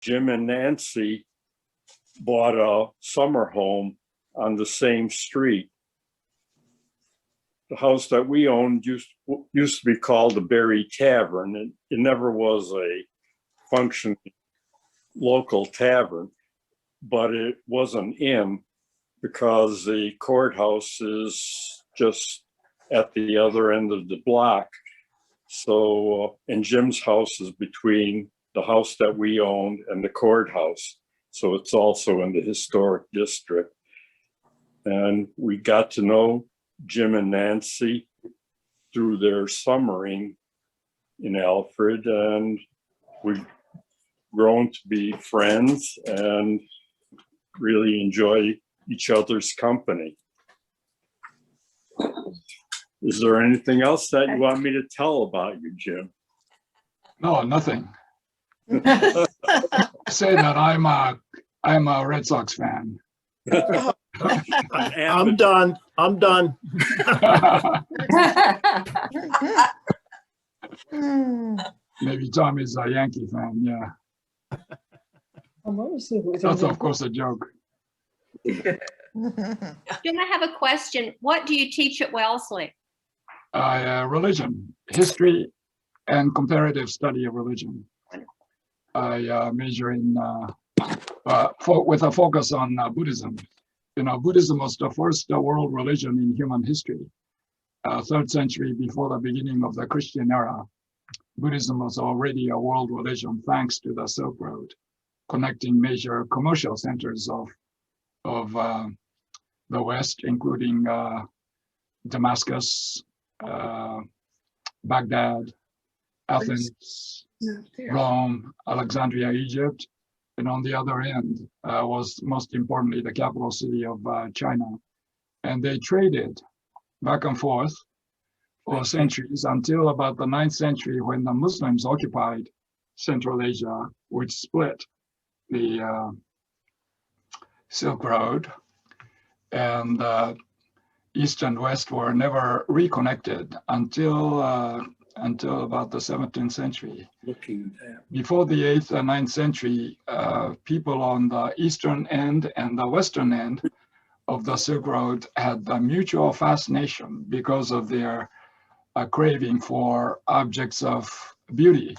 Jim and Nancy bought a summer home on the same street. The house that we owned used to be called the Berry Tavern. It never was a functioning local tavern, but it was an inn because the courthouse is just at the other end of the block. So, and Jim's house is between the house that we owned and the courthouse. So it's also in the historic district. And we got to know Jim and Nancy through their summering in Alfred, and we've grown to be friends and really enjoy each other's company. Is there anything else that you want me to tell about you, Jim? No, nothing. Say that I'm a Red Sox fan. I'm done. Maybe Tom is a Yankee fan, yeah. That's of course a joke. Jim, I have a question. What do you teach at Wellesley? Religion, history, and study of religion. I major in with a focus on Buddhism. You know, Buddhism was the first world religion in human history. 3rd century before the beginning of the Christian era, Buddhism was already a world religion thanks to the Silk Road, connecting major commercial centers of the West, including Damascus, Baghdad, Athens, Rome, Alexandria, Egypt, and on the other end was most importantly the capital city of China. And they traded back and forth for centuries until about the 9th century when the Muslims occupied Central Asia, which split the Silk Road, and East and West were never reconnected until about the 17th century. Before the 8th and 9th century, people on the eastern end and the western end of the Silk Road had a mutual fascination because of their craving for objects of beauty,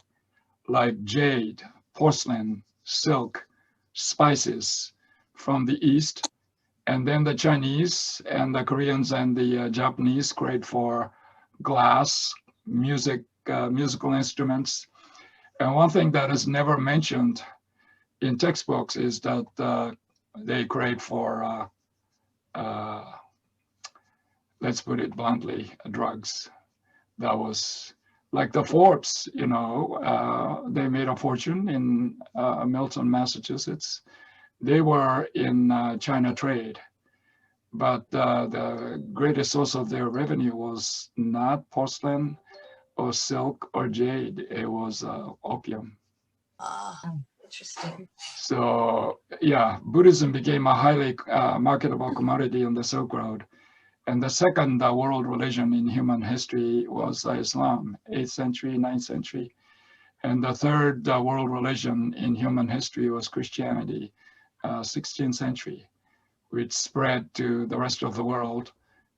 like jade, porcelain, silk, spices from the east. And then the Chinese and the Koreans and the Japanese craved for glass, musical instruments. And one thing that is never mentioned in textbooks is that they crave for, let's put it bluntly, drugs. That was like the Forbes, you know, they made a fortune in Milton, Massachusetts. They were in China trade, but the greatest source of their revenue was not porcelain or silk or jade, it was opium. Interesting. So yeah, Buddhism became a highly marketable commodity on the Silk Road. And the second world religion in human history was Islam, 8th century, 9th century. And the third world religion in human history was Christianity, 16th century, which spread to the rest of the world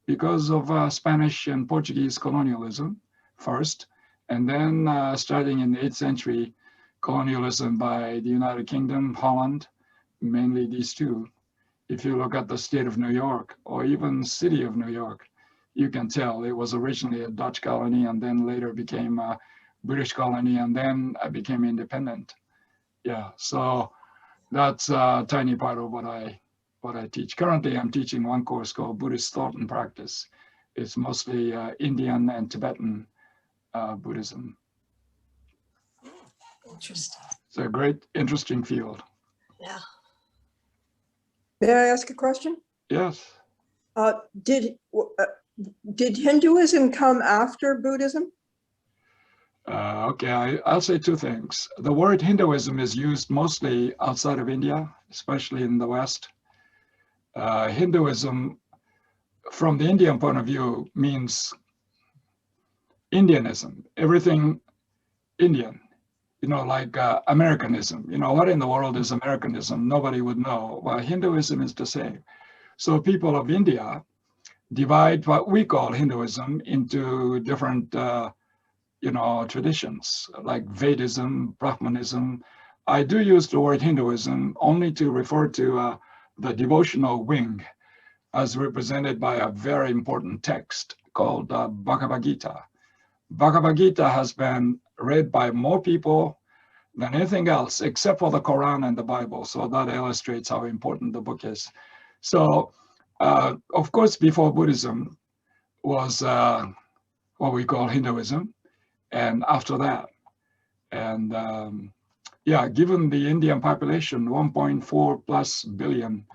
because of Spanish and Portuguese colonialism first, and then starting in the 8th century, colonialism by the United Kingdom, Holland, mainly these two. If you look at the state of New York or even city of New York, you can tell it was originally a Dutch colony and then later became a British colony and then became independent. Yeah, so that's a tiny part of what I teach. Currently, I'm teaching one course called Buddhist Thought and Practice. It's mostly Indian and Tibetan Buddhism. Interesting. It's a great, interesting field. Yeah. May I ask a question? Yes. Did Hinduism come after Buddhism? Okay, I'll say two things. The word Hinduism is used mostly outside of India, especially in the West. Hinduism, from the Indian point of view, means Indianism, everything Indian. like Americanism. What in the world is Americanism? Nobody would know. Well, Hinduism is the same. So people of India divide what we call Hinduism into different, traditions, like Vedism, Brahmanism. I do use the word Hinduism only to refer to the devotional wing as represented by a very important text called Bhagavad Gita. Bhagavad Gita has been read by more people than anything else, except for the Quran and the Bible. So that illustrates how important the book is. So, of course, before Buddhism was what we call Hinduism, and after that. And given the Indian population, 1.4 plus billion,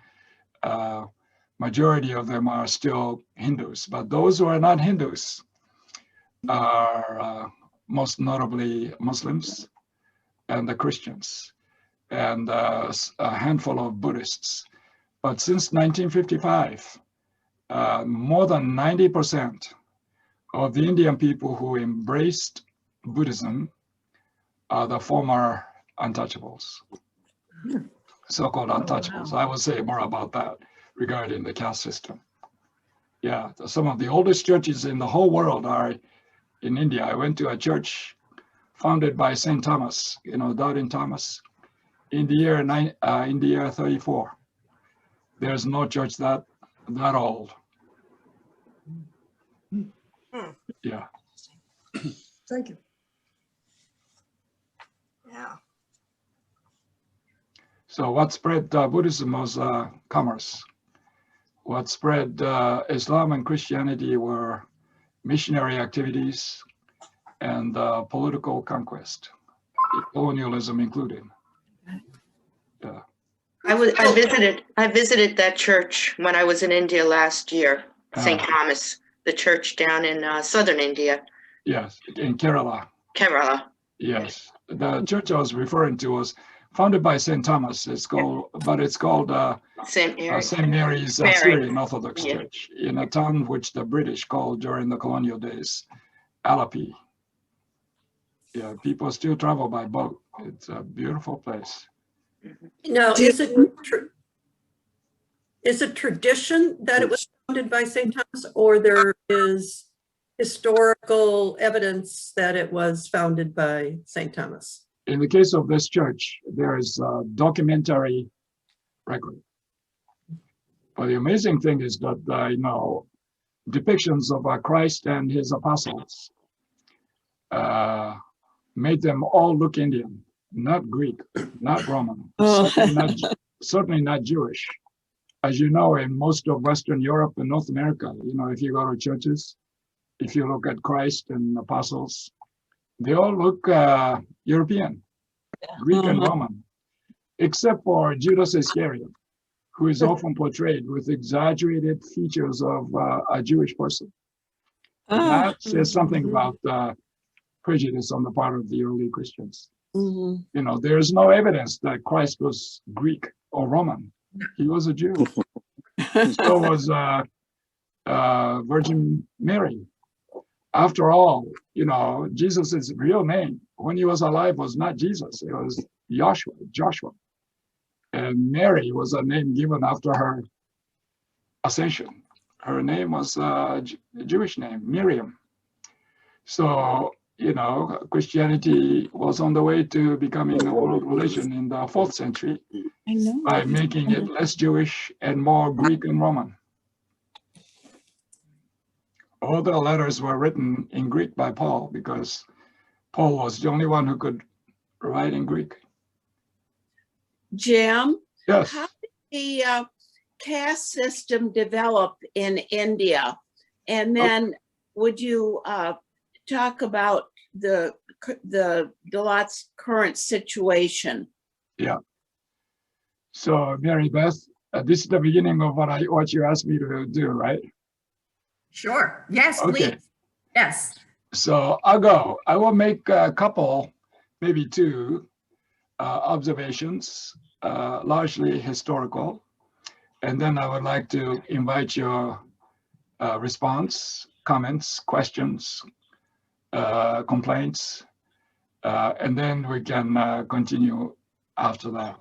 majority of them are still Hindus. But those who are not Hindus are most notably Muslims and the Christians, and a handful of Buddhists. But since 1955, more than 90% of the Indian people who embraced Buddhism are the former untouchables, so-called untouchables. I will say more about that regarding the caste system. Yeah, some of the oldest churches in the whole world are in India. I went to a church founded by St. Thomas, Doubting Thomas, in the year 34. There's no church that old. Yeah. Thank you. Yeah. So what spread Buddhism was commerce. What spread Islam and Christianity were missionary activities and political conquest, colonialism included. Yeah. I visited that church when I was in India last year, St. Thomas, the church down in southern India. Yes, in Kerala. Kerala. Yes, the church I was referring to was founded by St. Thomas. It's called St. Mary's Syrian Orthodox Church in a town which the British called during the colonial days Alapi. Yeah, people still travel by boat. It's a beautiful place. Now, is it tradition that it was founded by St. Thomas, or there is historical evidence that it was founded by St. Thomas? In the case of this church, there is a documentary record. But the amazing thing is that, depictions of Christ and his apostles made them all look Indian, not Greek, not Roman, certainly not Jewish. As you know, in most of Western Europe and North America, if you go to churches, if you look at Christ and apostles, they all look European, Greek and Roman, except for Judas Iscariot, who is often portrayed with exaggerated features of a Jewish person. That says something about prejudice on the part of the early Christians. There is no evidence that Christ was Greek or Roman. He was a Jew. So was Virgin Mary. After all, Jesus' real name when he was alive was not Jesus. It was Joshua. And Mary was a name given after her ascension. Her name was a Jewish name, Miriam. So, Christianity was on the way to becoming a world religion in the 4th century by making it less Jewish and more Greek and Roman. All the letters were written in Greek by Paul because Paul was the only one who could write in Greek. Jim, Yes. how did the caste system develop in India? And then would you talk about the Dalat's current situation? Yeah. So, Mary Beth, this is the beginning of what you asked me to do, right? Sure. Yes, Okay. please. Yes. So I'll go. I will make a couple, maybe two, observations, largely historical. And then I would like to invite your response, comments, questions, complaints, And then we can continue after that.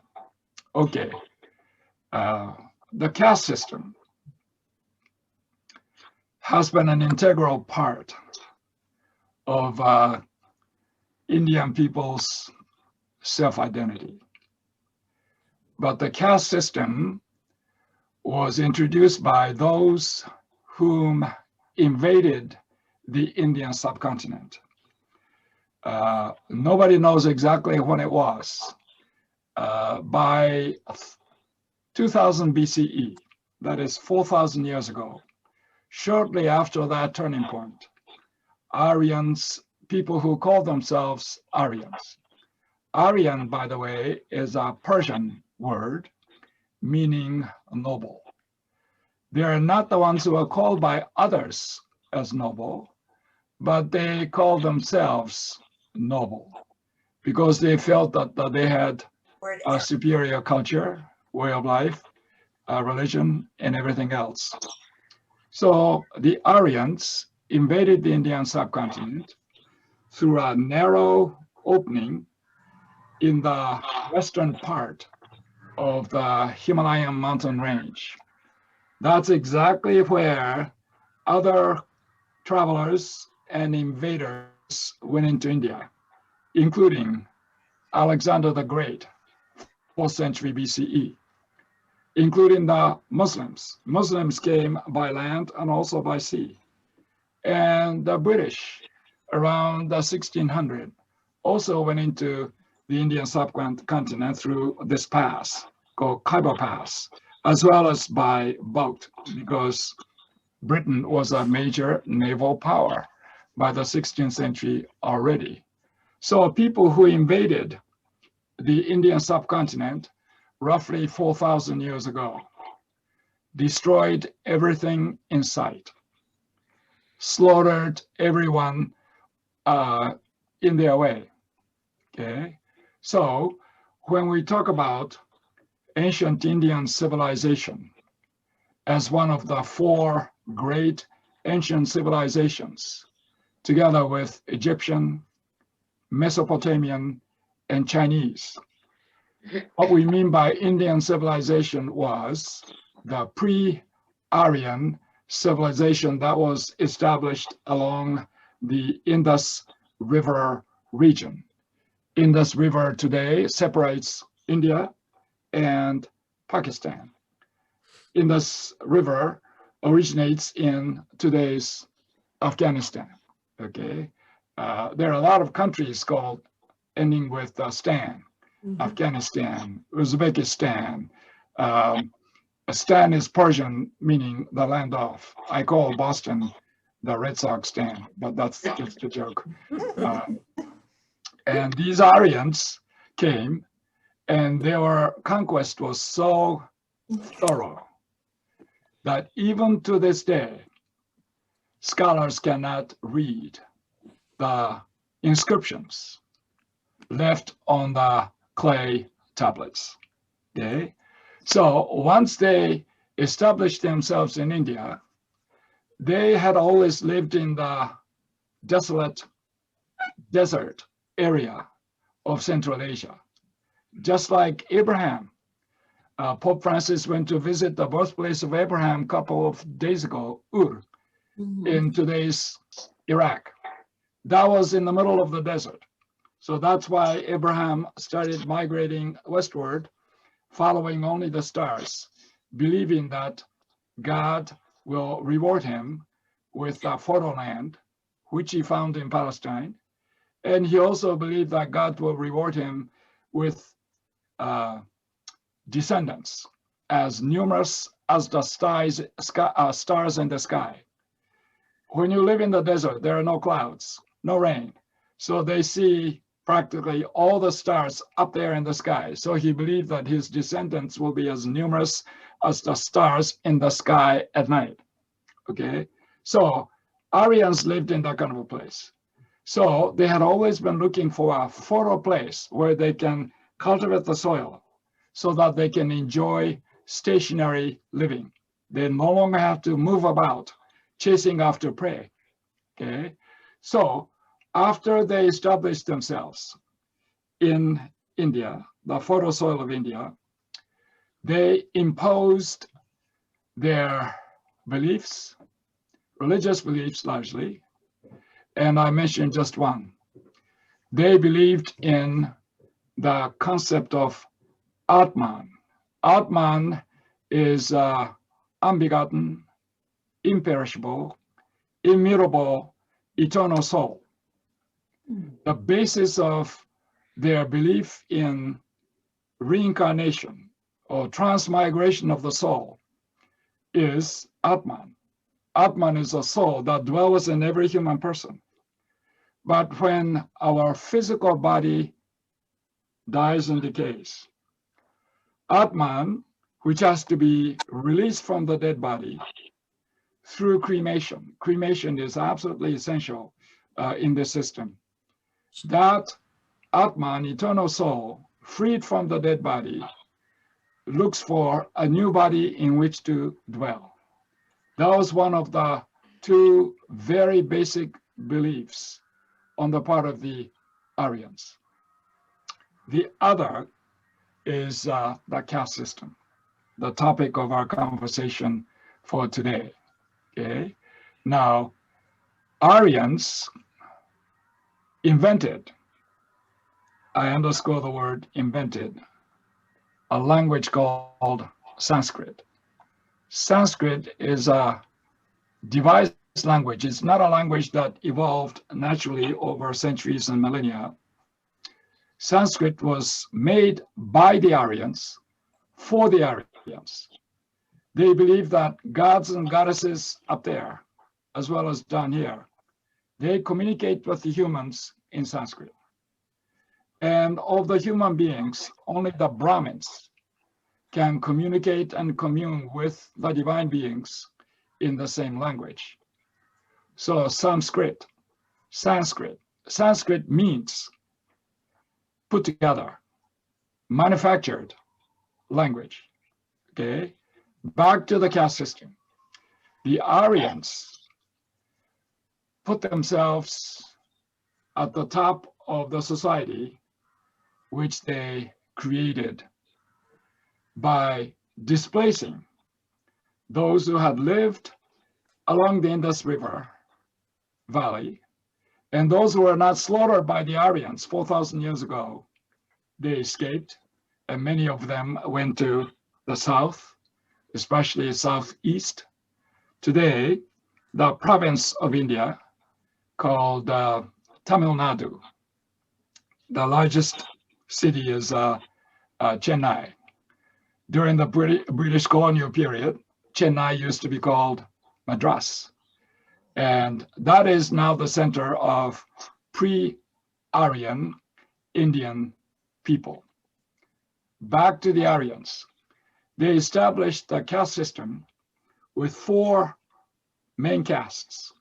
Okay. The caste system has been an integral part of Indian people's self-identity. But the caste system was introduced by those whom invaded the Indian subcontinent. Nobody knows exactly when it was. By 2000 BCE, that is 4,000 years ago, shortly after that turning point, Aryans, people who call themselves Aryans. Aryan, by the way, is a Persian word meaning noble. They are not the ones who are called by others as noble, but they call themselves noble because they felt that they had a superior culture, way of life, religion, and everything else. So the Aryans invaded the Indian subcontinent through a narrow opening in the western part of the Himalayan mountain range. That's exactly where other travelers and invaders went into India, including Alexander the Great, 4th century BCE, including the Muslims. Muslims came by land and also by sea. And the British around the 1600 also went into the Indian subcontinent through this pass called Khyber Pass, as well as by boat, because Britain was a major naval power by the 16th century already. So people who invaded the Indian subcontinent roughly 4,000 years ago destroyed everything in sight, slaughtered everyone in their way. Okay, so when we talk about ancient Indian civilization as one of the four great ancient civilizations, together with Egyptian, Mesopotamian, and Chinese, what we mean by Indian civilization was the pre-Aryan civilization that was established along the Indus River region. Indus River today separates India and Pakistan. Indus River originates in today's Afghanistan. Okay, there are a lot of countries called ending with Stan. Afghanistan, Uzbekistan. Stan is Persian, meaning the land of. I call Boston the Red Sox Stan, but that's just a joke. And these Aryans came, and their conquest was so thorough that even to this day, scholars cannot read the inscriptions left on the clay tablets. Okay, so once they established themselves in India, they had always lived in the desolate desert area of Central Asia, just like Abraham. Pope Francis went to visit the birthplace of Abraham a couple of days ago, Ur, in today's Iraq. That was in the middle of the desert. So that's why Abraham started migrating westward, following only the stars, believing that God will reward him with a fertile land, which he found in Palestine. And he also believed that God will reward him with descendants as numerous as the stars in the sky. When you live in the desert, there are no clouds, no rain. So they see practically all the stars up there in the sky. So he believed that his descendants will be as numerous as the stars in the sky at night. Okay, so Aryans lived in that kind of a place. So they had always been looking for a fertile place where they can cultivate the soil so that they can enjoy stationary living. They no longer have to move about chasing after prey. Okay, so after they established themselves in India, the fertile soil of India, they imposed their beliefs, religious beliefs largely, and I mentioned just one. They believed in the concept of Atman. Atman is unbegotten, imperishable, immutable, eternal soul. The basis of their belief in reincarnation or transmigration of the soul is Atman. Atman is a soul that dwells in every human person. But when our physical body dies and decays, Atman, which has to be released from the dead body through cremation. Cremation is absolutely essential in this system. That Atman, eternal soul, freed from the dead body, looks for a new body in which to dwell. That was one of the two very basic beliefs on the part of the Aryans. The other is the caste system, the topic of our conversation for today. Okay. Now, Aryans invented, I underscore the word invented, a language called Sanskrit. Sanskrit is a devised language. It's not a language that evolved naturally over centuries and millennia. Sanskrit was made by the Aryans for the Aryans. They believe that gods and goddesses up there, as well as down here, they communicate with the humans in Sanskrit. And of the human beings, only the Brahmins can communicate and commune with the divine beings in the same language. So Sanskrit means put together, manufactured language. Okay, back to the caste system. The Aryans put themselves at the top of the society which they created by displacing those who had lived along the Indus River Valley, and those who were not slaughtered by the Aryans 4,000 years ago. They escaped, and many of them went to the south, especially southeast. Today, the province of India called Tamil Nadu. The largest city is Chennai. During the British colonial period, Chennai used to be called Madras. And that is now the center of pre-Aryan Indian people. Back to the Aryans. They established the caste system with four main castes.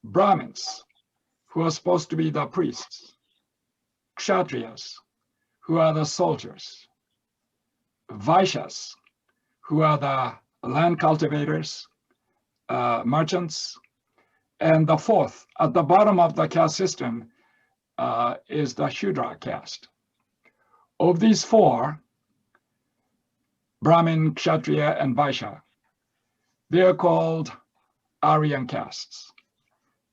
Brahmins, who are supposed to be the priests. Kshatriyas, who are the soldiers. Vaishyas, who are the land cultivators, merchants. And the fourth, at the bottom of the caste system, is the Shudra caste. Of these four, Brahmin, Kshatriya, and Vaishya, they are called Aryan castes.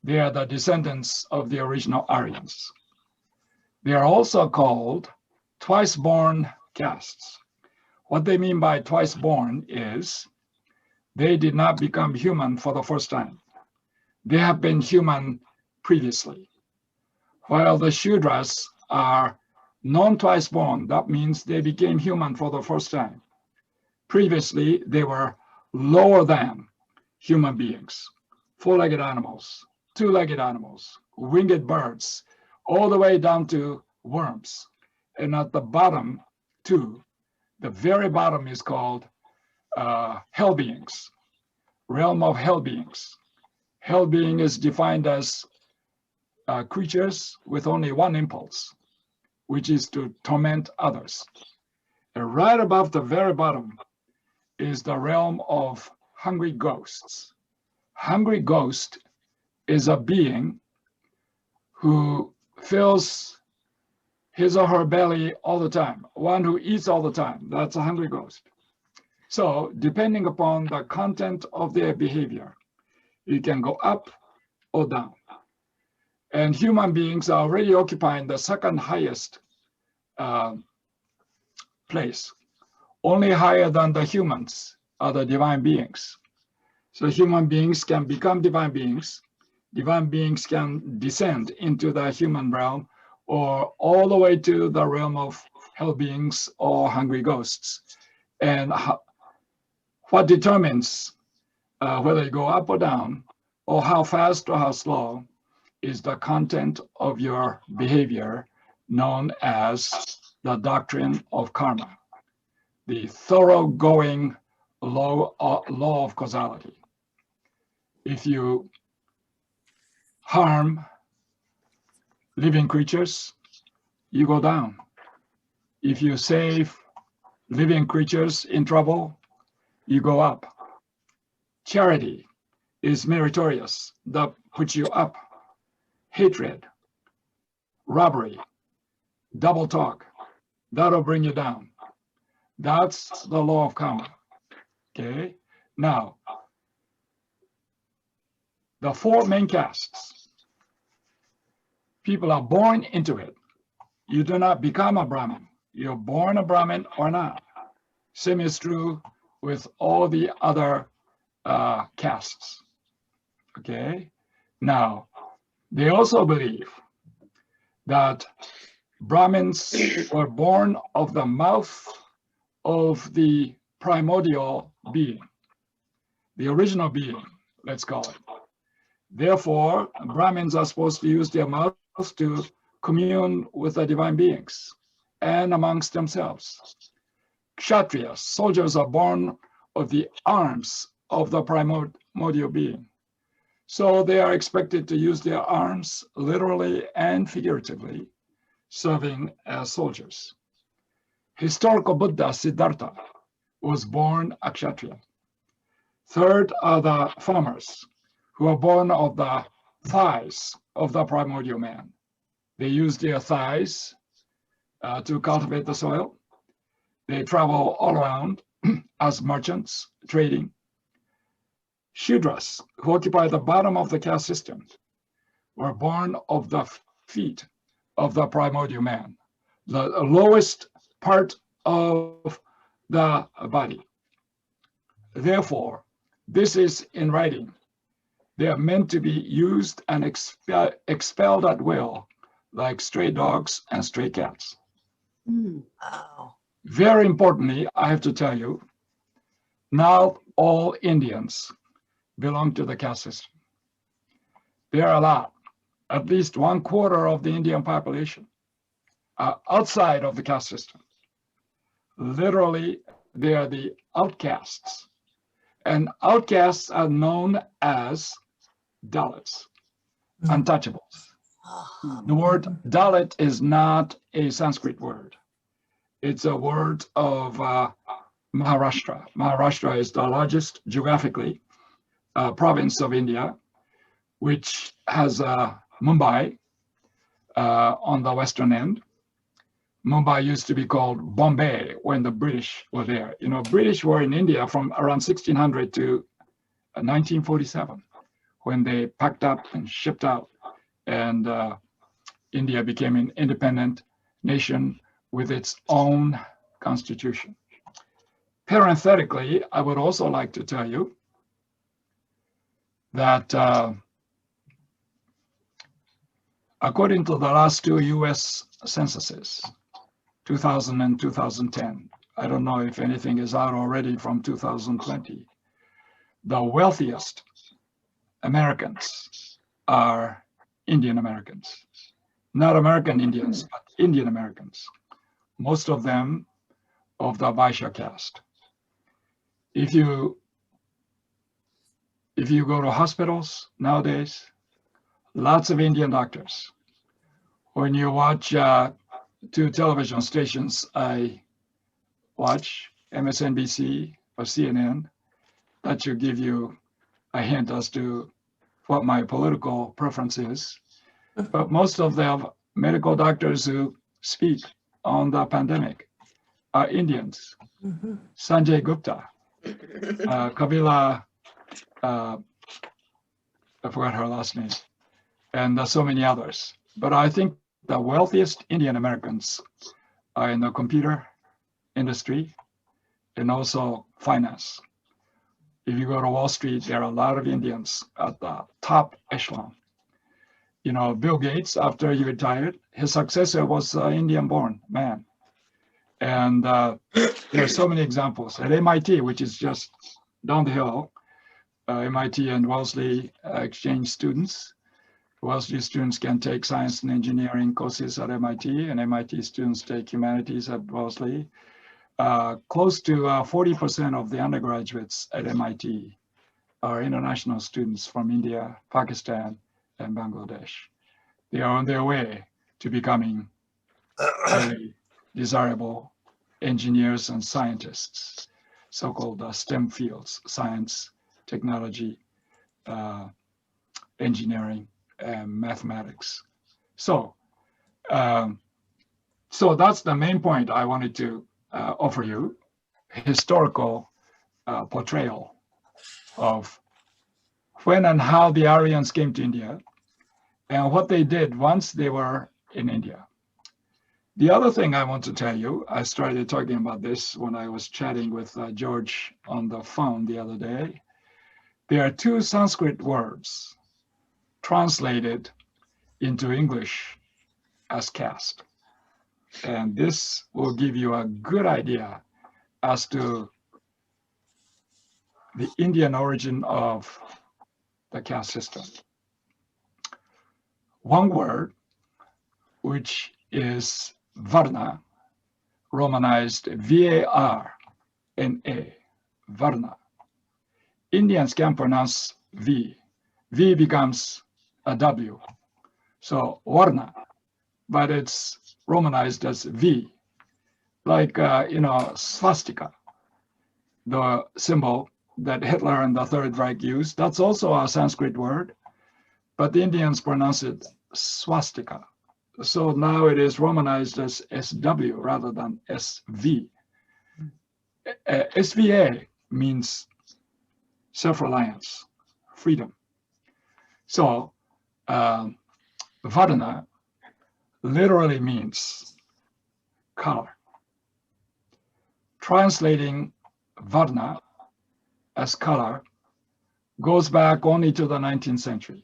They are the descendants of the original Aryans. They are also called twice-born castes. What they mean by twice-born is they did not become human for the first time. They have been human previously. While the Shudras are non-twice born, that means they became human for the first time. Previously, they were lower than human beings, four-legged animals, two-legged animals, winged birds, all the way down to worms. And at the bottom, too, the very bottom is called hell beings, realm of hell beings. Hell being is defined as creatures with only one impulse, which is to torment others. And right above the very bottom is the realm of hungry ghosts. Hungry ghost is a being who fills his or her belly all the time, one who eats all the time, that's a hungry ghost. So depending upon the content of their behavior, it can go up or down. And human beings are already occupying the second highest place. Only higher than the humans are the divine beings. So human beings can become divine beings. Divine beings can descend into the human realm or all the way to the realm of hell beings or hungry ghosts. And what determines whether you go up or down, or how fast or how slow, is the content of your behavior, known as the doctrine of karma, the thoroughgoing law of causality. If you harm living creatures, you go down. If you save living creatures in trouble, you go up. Charity is meritorious, that puts you up. Hatred, robbery, double talk, that'll bring you down. That's the law of karma. Okay? Now, the four main castes, people are born into it. You do not become a Brahmin. You're born a Brahmin or not. Same is true with all the other castes. Okay? Now, they also believe that Brahmins were born of the mouth of the primordial being, the original being, let's call it. Therefore, Brahmins are supposed to use their mouth to commune with the divine beings and amongst themselves. Kshatriyas, soldiers, are born of the arms of the primordial being. So they are expected to use their arms literally and figuratively, serving as soldiers. Historical Buddha Siddhartha was born a Kshatriya. Third are the farmers, who are born of the thighs of the primordial man. They use their thighs to cultivate the soil. They travel all around as merchants, trading. Shudras, who occupy the bottom of the caste system, were born of the feet of the primordial man, the lowest part of the body. Therefore, this is in writing. They are meant to be used and expelled at will, like stray dogs and stray cats. Oh. Very importantly, I have to tell you, not all Indians belong to the caste system. There are a lot, at least 1/4 of the Indian population are outside of the caste system. Literally, they are the outcasts. And outcasts are known as Dalits, untouchables. The word Dalit is not a Sanskrit word. It's a word of Maharashtra. Maharashtra is the largest geographically province of India, which has Mumbai on the western end. Mumbai used to be called Bombay when the British were there. You know, British were in India from around 1600 to 1947, when they packed up and shipped out, and India became an independent nation with its own constitution. Parenthetically, I would also like to tell you that according to the last two US censuses, 2000 and 2010, I don't know if anything is out already from 2020, the wealthiest Americans are Indian Americans. Not American Indians, but Indian Americans. Most of them of the Vaishya caste. If you go to hospitals nowadays, lots of Indian doctors. When you watch two television stations I watch, MSNBC or CNN, that should give you a hint as to what my political preference is. But most of the medical doctors who speak on the pandemic are Indians. Mhm. Sanjay Gupta, Kabila, I forgot her last name, and so many others. But I think the wealthiest Indian Americans are in the computer industry and also finance. If you go to Wall Street, there are a lot of Indians at the top echelon. You know, Bill Gates, after he retired, his successor was an Indian-born man. And there are so many examples. At MIT, which is just down the hill, MIT and Wellesley exchange students. Wellesley students can take science and engineering courses at MIT, and MIT students take humanities at Wellesley. Close to 40% of the undergraduates at MIT are international students from India, Pakistan, and Bangladesh. They are on their way to becoming highly desirable engineers and scientists, so-called STEM fields, science, technology, engineering, and mathematics. So that's the main point I wanted to offer you, historical portrayal of when and how the Aryans came to India and what they did once they were in India. The other thing I want to tell you, I started talking about this when I was chatting with George on the phone the other day. There are two Sanskrit words translated into English as caste. And this will give you a good idea as to the Indian origin of the caste system. One word, which is Varna, Romanized V-A-R-N-A, Varna. Indians can pronounce V. V becomes a W. So Varna, but it's Romanized as V, like, swastika, the symbol that Hitler and the Third Reich used. That's also a Sanskrit word, but the Indians pronounce it swastika. So now it is Romanized as SW rather than SV. SVA means self-reliance, freedom. So Varna literally means color. Translating Varna as color goes back only to the 19th century,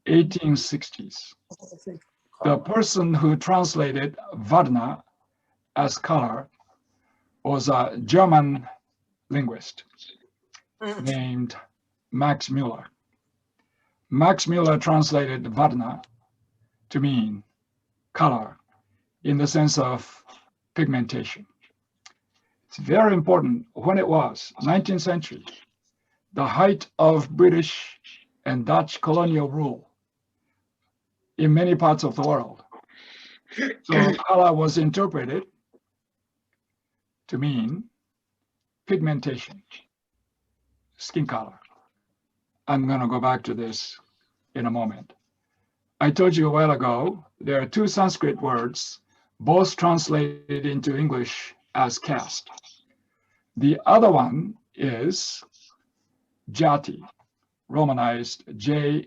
1860s. The person who translated Varna as color was a German linguist named Max Müller. Max Müller translated Varna to mean color in the sense of pigmentation. It's very important when it was 19th century, the height of British and Dutch colonial rule in many parts of the world. So color was interpreted to mean pigmentation, skin color. I'm going to go back to this in a moment. I told you a while ago, there are two Sanskrit words, both translated into English as caste. The other one is jati, Romanized J-Y-A-T-I,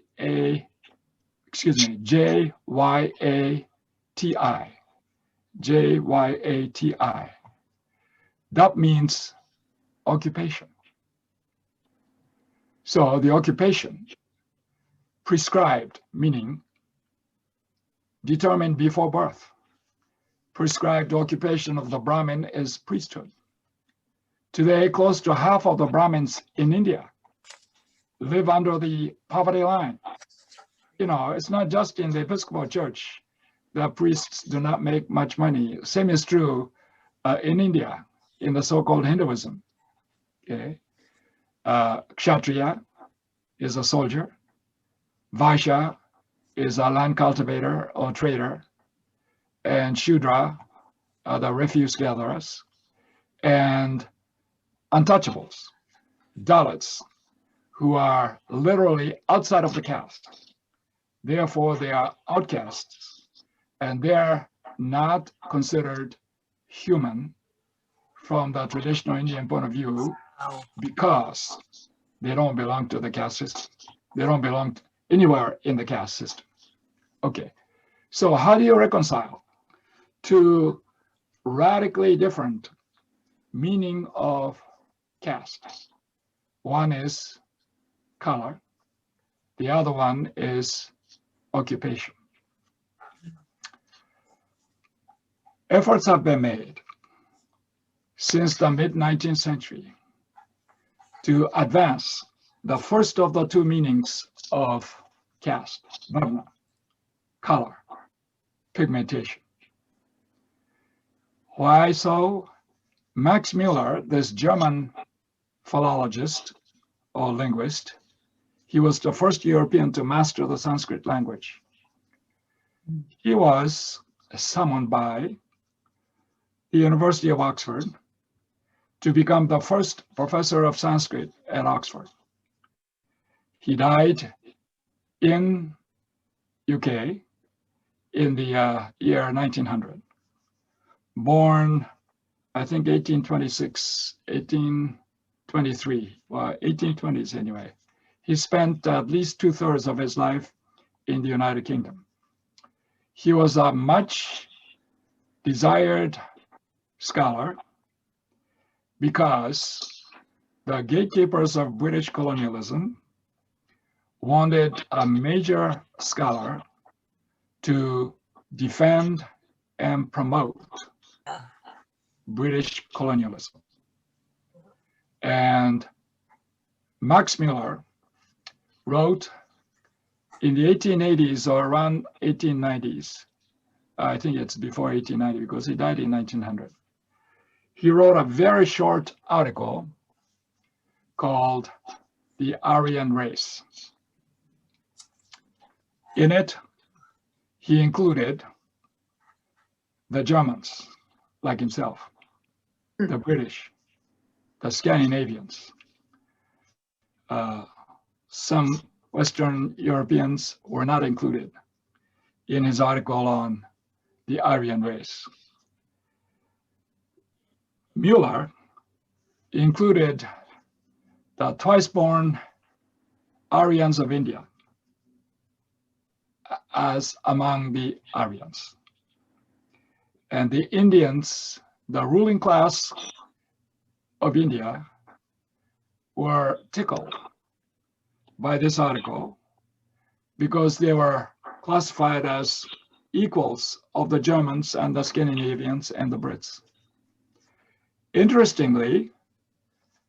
J-Y-A-T-I. That means occupation. So the occupation, prescribed, meaning determined before birth. Prescribed occupation of the Brahmin is priesthood. Today, close to half of the Brahmins in India live under the poverty line. You know, it's not just in the Episcopal Church that priests do not make much money. Same is true in India, in the so-called Hinduism. Okay, Kshatriya is a soldier. Vaishya is a land cultivator or trader. And Shudra are the refuse gatherers. And untouchables, Dalits, who are literally outside of the caste. Therefore, they are outcasts, and they're not considered human from the traditional Indian point of view because they don't belong to the caste system. They don't belong anywhere in the caste system. Okay, so how do you reconcile two radically different meaning of caste? One is color, the other one is occupation. Efforts have been made since the mid-19th century to advance the first of the two meanings of caste, varna, color, pigmentation. Why so? Max Muller, this German philologist or linguist, he was the first European to master the Sanskrit language. He was summoned by the University of Oxford to become the first professor of Sanskrit at Oxford. He died in UK in the year 1900. Born, I think 1826, 1823, well, 1820s anyway. He spent at least 2/3 of his life in the United Kingdom. He was a much desired scholar because the gatekeepers of British colonialism wanted a major scholar to defend and promote British colonialism. And Max Muller wrote in the 1880s or around 1890s, I think it's before 1890 because he died in 1900. He wrote a very short article called The Aryan Race. In it, he included the Germans, like himself, the British, the Scandinavians, some Western Europeans were not included in his article on the Aryan race. Muller included the twice-born Aryans of India as among the Aryans. And the Indians, the ruling class of India, were tickled by this article because they were classified as equals of the Germans and the Scandinavians and the Brits. Interestingly,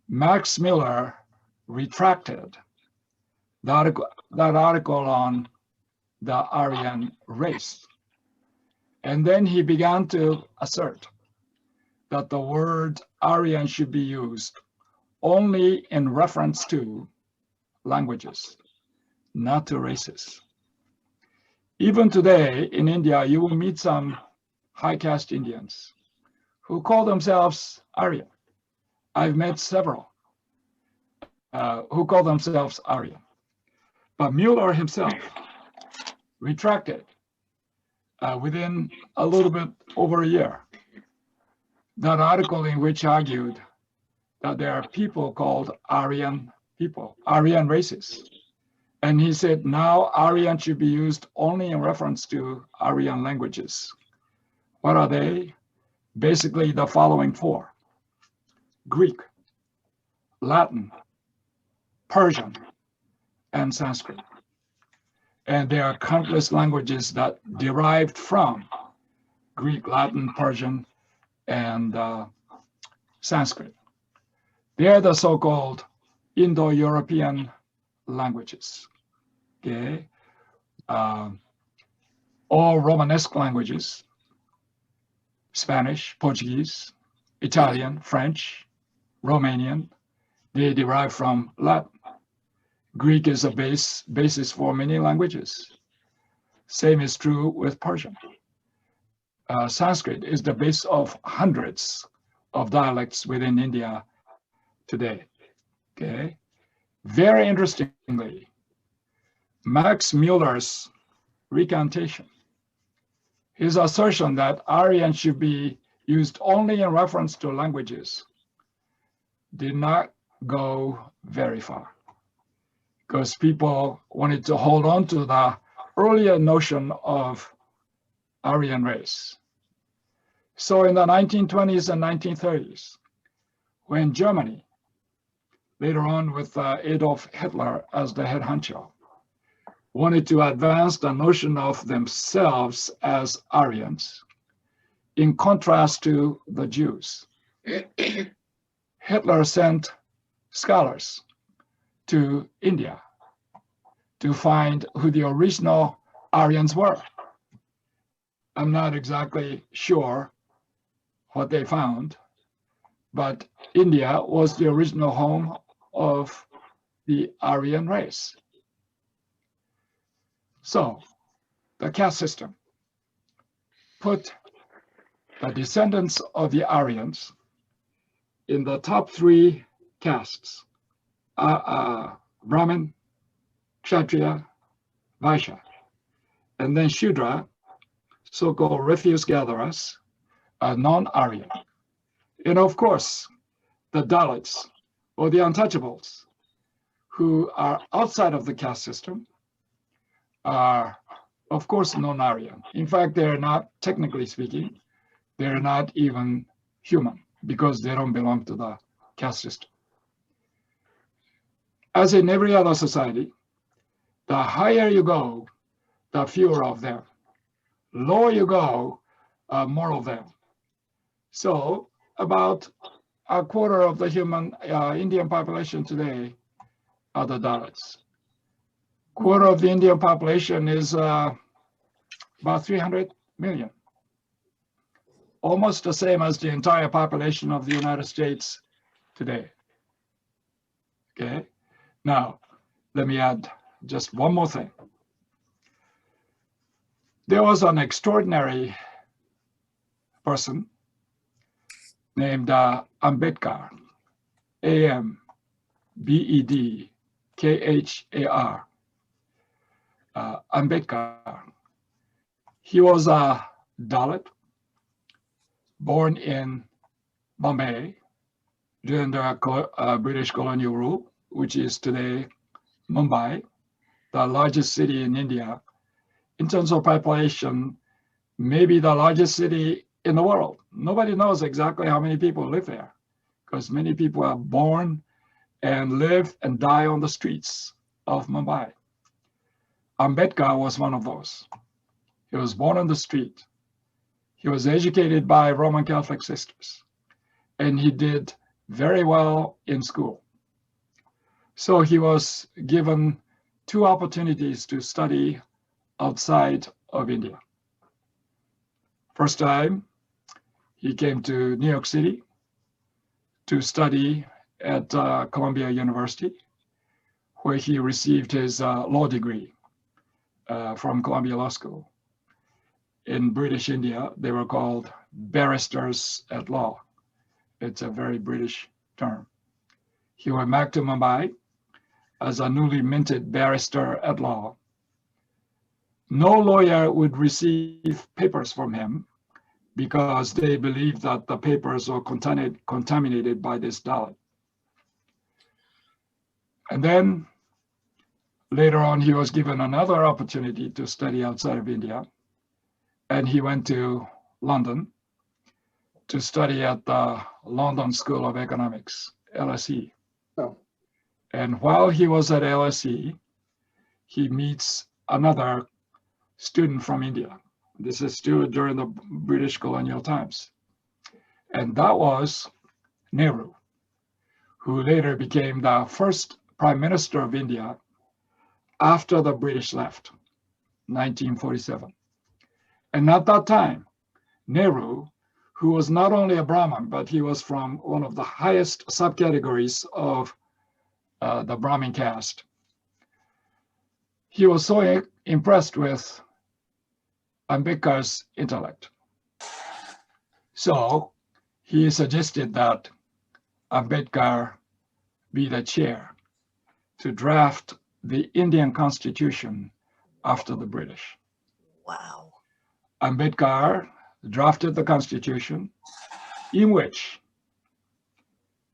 Max Muller retracted that article on the Aryan race. And then he began to assert that the word Aryan should be used only in reference to languages, not to races. Even today in India, you will meet some high caste Indians who call themselves Aryan. I've met several who call themselves Aryan. But Muller himself retracted within a little bit over a year that article in which argued that there are people called Aryan people, Aryan races. And he said now Aryan should be used only in reference to Aryan languages. What are they? Basically the following four: Greek, Latin, Persian, and Sanskrit. And there are countless languages that derived from Greek, Latin, Persian, and Sanskrit. They are the so-called Indo-European languages, okay? All Romanesque languages, Spanish, Portuguese, Italian, French, Romanian, they derive from Latin. Greek is a basis for many languages. Same is true with Persian. Sanskrit is the base of hundreds of dialects within India today, okay? Very interestingly, Max Muller's recantation. His assertion that Aryan should be used only in reference to languages did not go very far, because people wanted to hold on to the earlier notion of Aryan race. So in the 1920s and 1930s, when Germany, later on with Adolf Hitler as the head honcho, wanted to advance the notion of themselves as Aryans, in contrast to the Jews, Hitler sent scholars to India to find who the original Aryans were. I'm not exactly sure what they found, but India was the original home of the Aryan race. So the caste system put the descendants of the Aryans in the top three castes, Brahmin, Kshatriya, Vaishya, and then Shudra, so-called refuse gatherers, are non-Aryan. And of course, the Dalits, or the untouchables, who are outside of the caste system, are, of course, non-Aryan. In fact, they're not, technically speaking, they're not even human, because they don't belong to the caste system. As in every other society, the higher you go, the fewer of them. Lower you go, more of them. So about a quarter of the human Indian population today are the Dalits. Quarter of the Indian population is about 300 million. Almost the same as the entire population of the United States today. Okay, now let me add just one more thing. There was an extraordinary person named Ambedkar, A-M-B-E-D-K-H-A-R. Ambedkar. He was a Dalit, born in Bombay during the British colonial rule, which is today Mumbai, the largest city in India. In terms of population, maybe the largest city in the world. Nobody knows exactly how many people live there, because many people are born and live and die on the streets of Mumbai. Ambedkar was one of those. He was born on the street. He was educated by Roman Catholic sisters, and he did very well in school. So he was given two opportunities to study outside of India. First time, he came to New York City to study at Columbia University, where he received his law degree from Columbia Law School. In British India, they were called barristers at law. It's a very British term. He went back to Mumbai as a newly minted barrister at law. No lawyer would receive papers from him because they believed that the papers were contaminated by this Dalit. And then later on, he was given another opportunity to study outside of India. And he went to London to study at the London School of Economics, LSE. Oh. And while he was at LSE, he meets another student from India. This is still during the British colonial times. And that was Nehru, who later became the first Prime Minister of India after the British left, 1947. And at that time, Nehru, who was not only a Brahmin, but he was from one of the highest subcategories of the Brahmin caste, he was so impressed with Ambedkar's intellect. So he suggested that Ambedkar be the chair to draft the Indian Constitution after the British. Wow. Ambedkar drafted the Constitution in which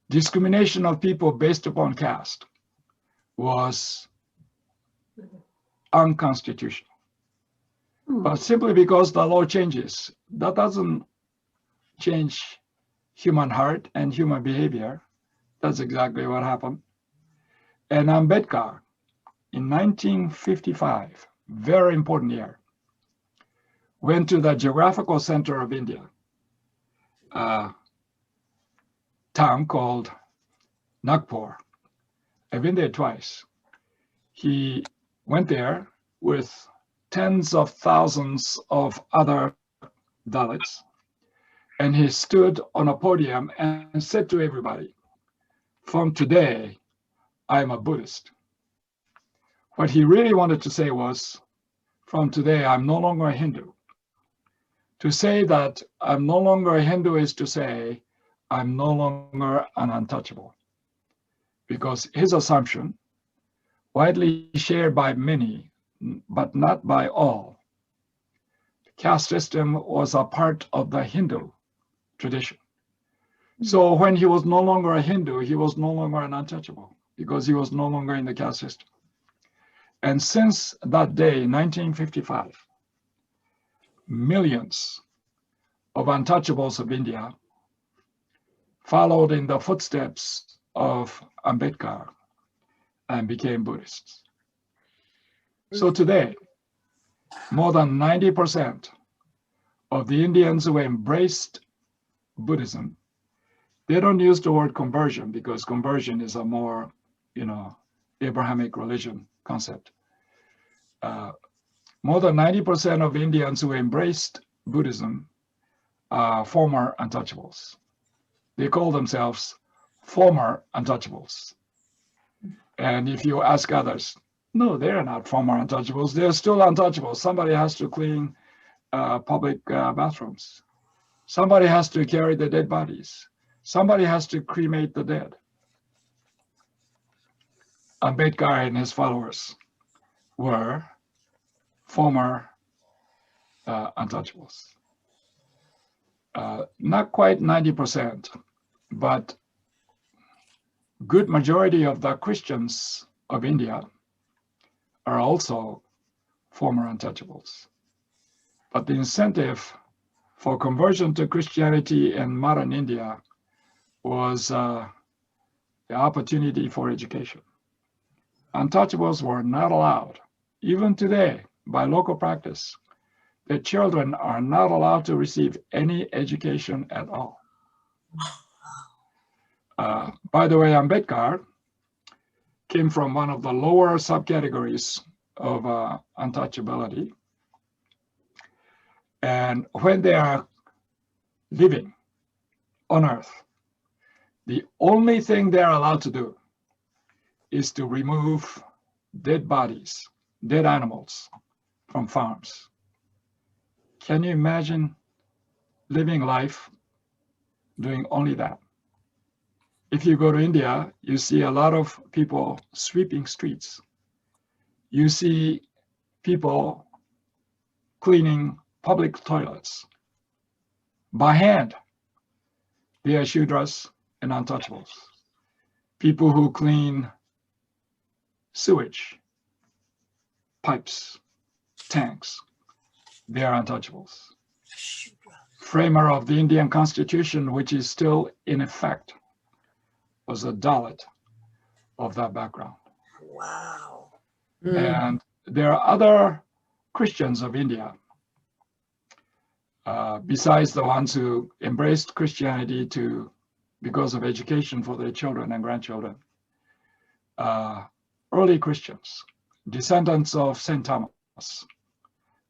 discrimination of people based upon caste was unconstitutional. But simply because the law changes, that doesn't change human heart and human behavior. That's exactly what happened. And Ambedkar, in 1955, very important year, went to the geographical center of India, a town called Nagpur. I've been there twice. He went there with tens of thousands of other Dalits, and he stood on a podium and said to everybody, "From today, I'm a Buddhist." What he really wanted to say was, "From today, I'm no longer a Hindu." To say that I'm no longer a Hindu is to say I'm no longer an untouchable. Because his assumption, widely shared by many, but not by all, the caste system was a part of the Hindu tradition. So when he was no longer a Hindu, he was no longer an untouchable because he was no longer in the caste system. And since that day, 1955, millions of untouchables of India followed in the footsteps of Ambedkar and became Buddhists. So today, more than 90% of the Indians who embraced Buddhism, they don't use the word conversion because conversion is a more, Abrahamic religion concept. More than 90% of Indians who embraced Buddhism are former untouchables. They call themselves former untouchables. And if you ask others, no, they're not former untouchables. They're still untouchables. Somebody has to clean public bathrooms. Somebody has to carry the dead bodies. Somebody has to cremate the dead. Ambedkar and his followers were former untouchables. Not quite 90%, but good majority of the Christians of India are also former untouchables. But the incentive for conversion to Christianity in modern India was the opportunity for education. Untouchables were not allowed, even today, by local practice. The children are not allowed to receive any education at all. By the way, Ambedkar came from one of the lower subcategories of untouchability. And when they are living on earth, the only thing they're allowed to do is to remove dead bodies, dead animals from farms. Can you imagine living life doing only that? If you go to India, you see a lot of people sweeping streets. You see people cleaning public toilets by hand. They are Shudras and untouchables. People who clean sewage, pipes, tanks, they are untouchables. Framer of the Indian Constitution, which is still in effect, was a Dalit of that background. Wow. And there are other Christians of India, besides the ones who embraced Christianity because of education for their children and grandchildren. Early Christians, descendants of St. Thomas,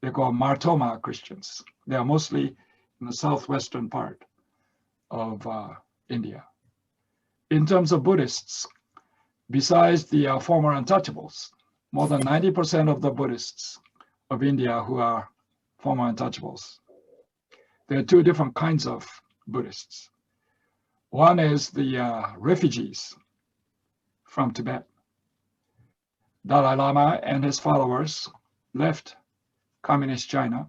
they're called Mar-Thoma Christians. They are mostly in the southwestern part of India. In terms of Buddhists, besides the former untouchables, more than 90% of the Buddhists of India who are former untouchables. There are two different kinds of Buddhists. One is the refugees from Tibet. Dalai Lama and his followers left communist China.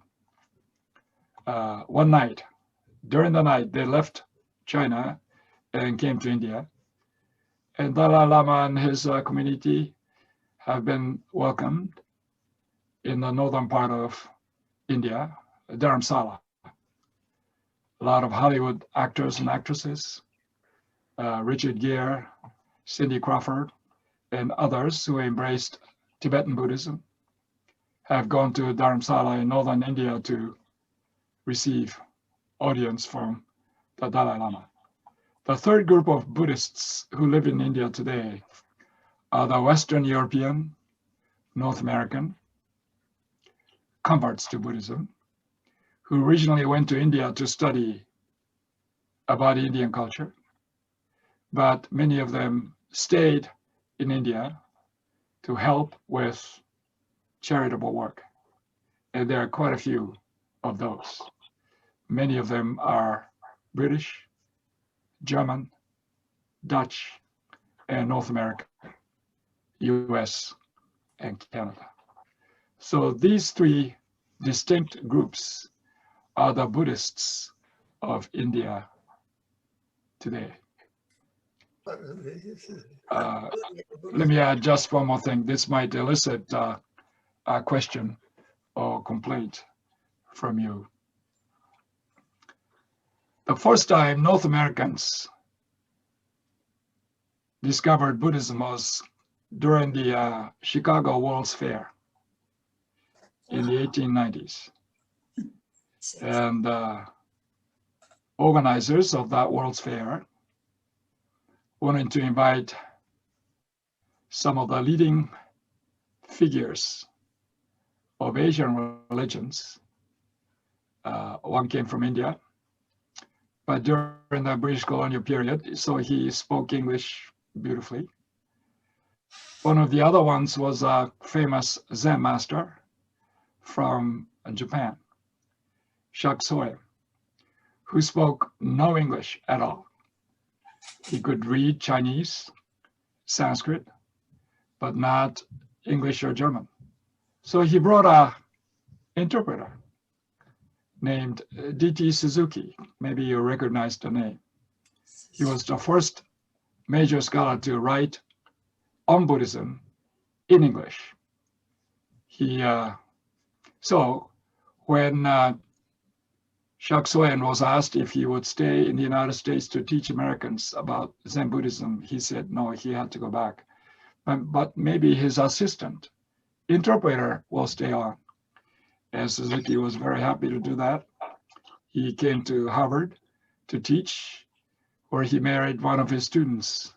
One night, during the night, they left China and came to India. And Dalai Lama and his community have been welcomed in the northern part of India, Dharamsala. A lot of Hollywood actors and actresses, Richard Gere, Cindy Crawford, and others who embraced Tibetan Buddhism have gone to Dharamsala in northern India to receive audience from the Dalai Lama. The third group of Buddhists who live in India today are the Western European, North American converts to Buddhism, who originally went to India to study about Indian culture, but many of them stayed in India to help with charitable work. And there are quite a few of those. Many of them are British, German, Dutch, and North America, US, and Canada. So these three distinct groups are the Buddhists of India today. Let me add just one more thing. This might elicit a question or complaint from you. The first time North Americans discovered Buddhism was during the Chicago World's Fair in the 1890s. And organizers of that World's Fair wanted to invite some of the leading figures of Asian religions. One came from India, but during the British colonial period, so he spoke English beautifully. One of the other ones was a famous Zen master from Japan, Shakusoi, who spoke no English at all. He could read Chinese, Sanskrit, but not English or German. So he brought an interpreter named D.T. Suzuki. Maybe you recognize the name. He was the first major scholar to write on Buddhism in English. So when Shakusoi was asked if he would stay in the United States to teach Americans about Zen Buddhism, he said no, he had to go back. But maybe his assistant, interpreter, will stay on. And Suzuki was very happy to do that. He came to Harvard to teach, where he married one of his students,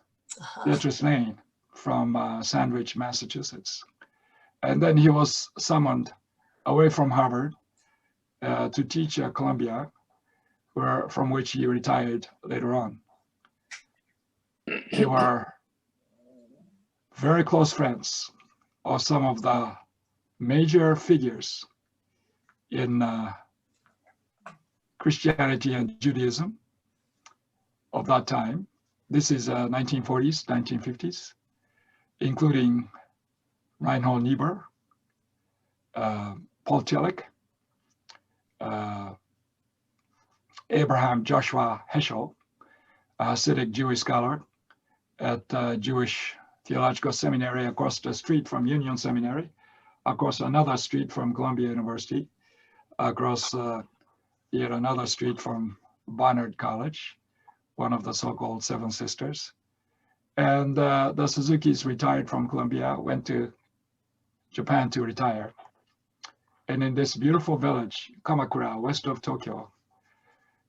Beatrice Lane, from Sandwich, Massachusetts. And then he was summoned away from Harvard to teach at Columbia, from which he retired later on. They were very close friends of some of the major figures in Christianity and Judaism of that time. This is 1940s, 1950s, including Reinhold Niebuhr, Paul Tillich, Abraham Joshua Heschel, a Hasidic Jewish scholar at Jewish Theological Seminary across the street from Union Seminary, across another street from Columbia University, across yet another street from Barnard College, one of the so-called Seven Sisters. And the Suzukis retired from Columbia, went to Japan to retire. And in this beautiful village, Kamakura, west of Tokyo,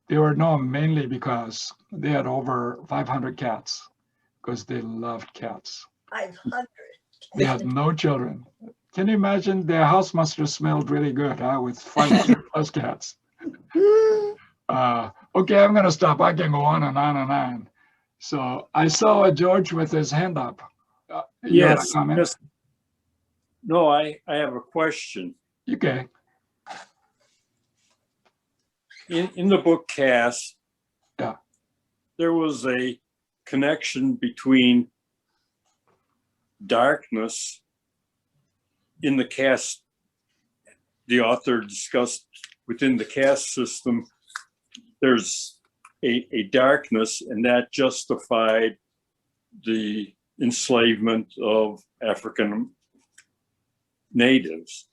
they were known mainly because they had over 500 cats, because they loved cats. 500. They had no children. Can you imagine? Their house must have smelled really good, with 500 plus cats. Okay, I'm going to stop. I can go on and on and on. So I saw George with his hand up. You had a Yes. comment? Yes. No, I have a question. Okay. In the book Caste, Yeah. there was a connection between darkness in the caste the author discussed within the caste system, there's a darkness, and that justified the enslavement of African natives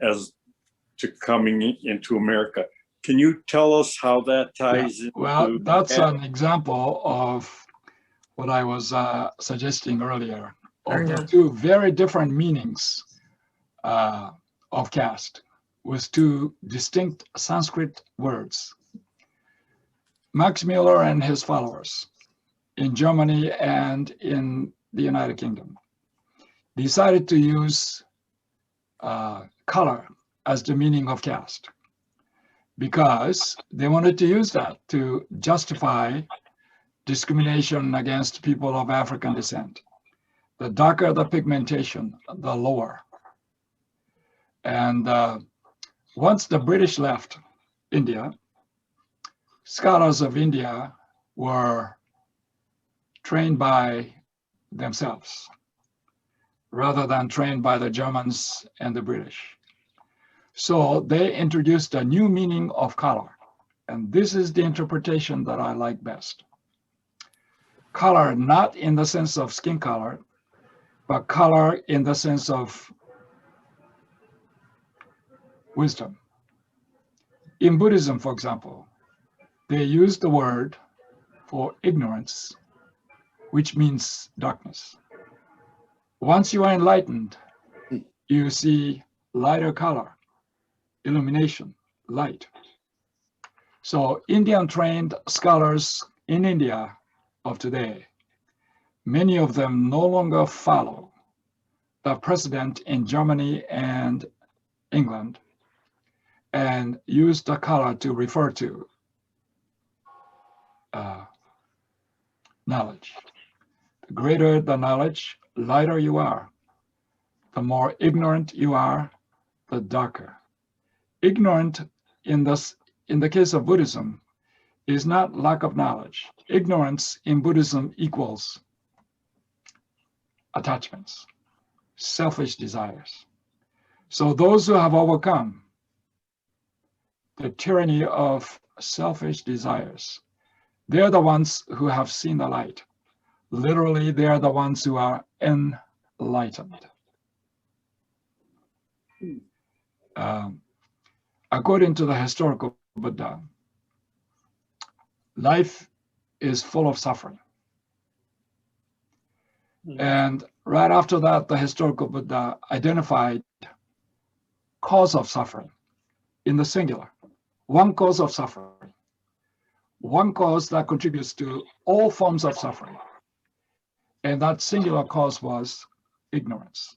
as to coming into America. Can you tell us how that ties into? Well, that's an example of what I was suggesting earlier, of the two very different meanings of caste, with two distinct Sanskrit words. Max Muller and his followers in Germany and in the United Kingdom decided to use color as the meaning of caste, because they wanted to use that to justify discrimination against people of African descent. The darker the pigmentation, the lower. And once the British left India, scholars of India were trained by themselves rather than trained by the Germans and the British. So they introduced a new meaning of color. And this is the interpretation that I like best. Color, not in the sense of skin color, but color in the sense of wisdom. In Buddhism, for example, they use the word for ignorance, which means darkness. Once you are enlightened, you see lighter color, illumination, light. So Indian trained scholars in India of today, many of them no longer follow the precedent in Germany and England and use the color to refer to knowledge. The greater the knowledge, lighter you are. The more ignorant you are, the darker. Ignorant in the case of Buddhism is not lack of knowledge. Ignorance in Buddhism equals attachments, selfish desires. So those who have overcome the tyranny of selfish desires, they're the ones who have seen the light. Literally, they are the ones who are enlightened. According to the historical Buddha, life is full of suffering. And right after that, the historical Buddha identified cause of suffering in the singular. One cause of suffering. One cause that contributes to all forms of suffering. And that singular cause was ignorance,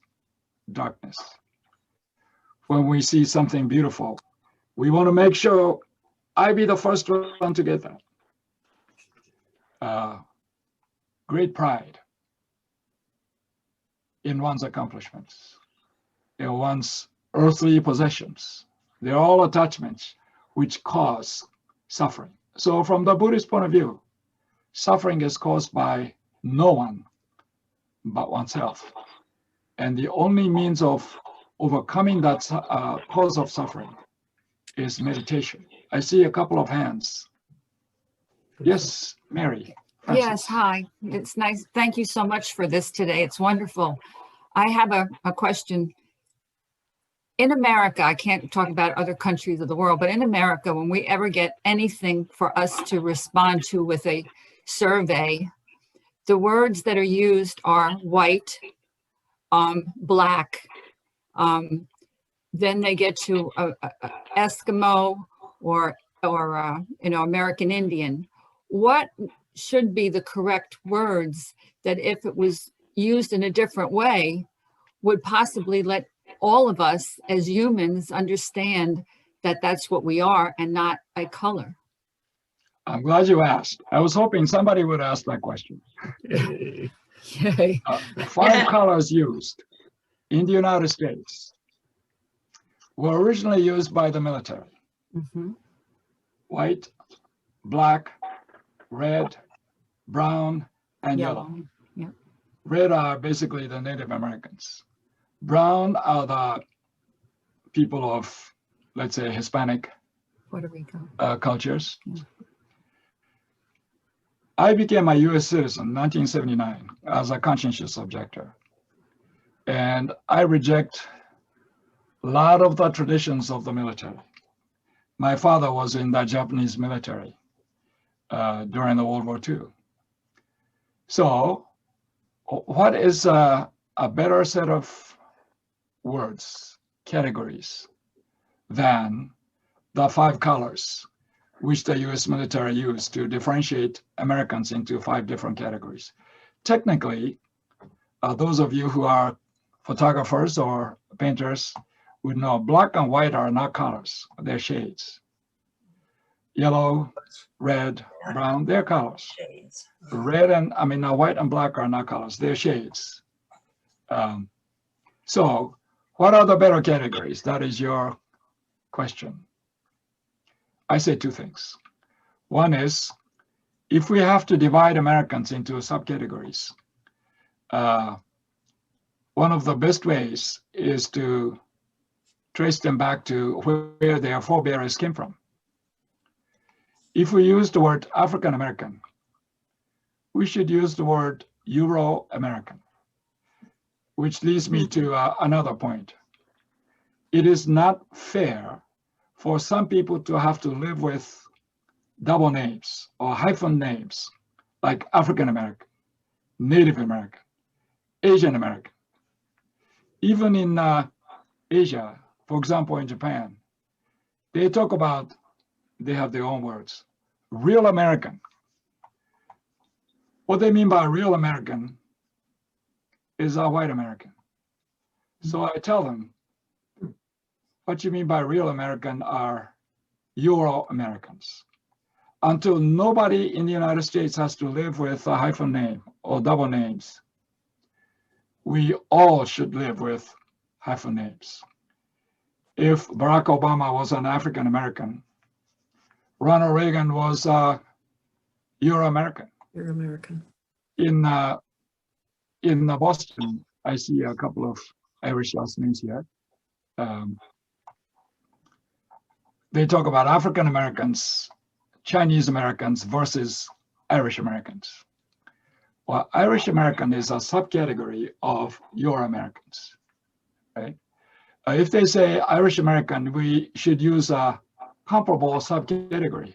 darkness. When we see something beautiful, we want to make sure I be the first one to get that. Great pride in one's accomplishments, in one's earthly possessions. They're all attachments which cause suffering. So from the Buddhist point of view, suffering is caused by no one but oneself. And the only means of overcoming that cause of suffering is meditation. I see a couple of hands. Yes, Mary. Francis. Yes, hi. It's nice. Thank you so much for this today. It's wonderful. I have a question. In America, I can't talk about other countries of the world, but in America, when we ever get anything for us to respond to with a survey, the words that are used are white, black, then they get to Eskimo or American Indian. What should be the correct words that, if it was used in a different way, would possibly let all of us as humans understand that that's what we are and not a color? I'm glad you asked. I was hoping somebody would ask that question. Yay. The 5 colors used in the United States were originally used by the military. Mm-hmm. White, black, red, brown, and yellow. Yep. Red are basically the Native Americans. Brown are the people of, let's say, Hispanic Puerto Rico. cultures. I became a US citizen in 1979 as a conscientious objector. And I reject a lot of the traditions of the military. My father was in the Japanese military during the World War II. So what is a better set of words, categories, than the 5 colors which the US military used to differentiate Americans into 5 different categories? Technically, those of you who are photographers or painters would know black and white are not colors, they're shades. Yellow, red, brown, they're colors. Shades. Red and, white and black are not colors, they're shades. So what are the better categories? That is your question. I say 2 things. One is, if we have to divide Americans into subcategories, one of the best ways is to trace them back to where their forebears came from. If we use the word African American, we should use the word Euro-American, which leads me to another point. It is not fair for some people to have to live with double names or hyphen names like African American, Native American, Asian American. Even in Asia, for example, in Japan, they talk about, they have their own words, real American. What they mean by real American is a white American. So I tell them, what you mean by real American are Euro Americans. Until nobody in the United States has to live with a hyphen name or double names, we all should live with hyphen names. If Barack Obama was an African American, Ronald Reagan was Euro American. You're American. In Boston, I see a couple of Irish last names here. They talk about African Americans, Chinese Americans versus Irish Americans. Well, Irish American is a subcategory of Euro Americans, right? If they say Irish American, we should use a comparable subcategory,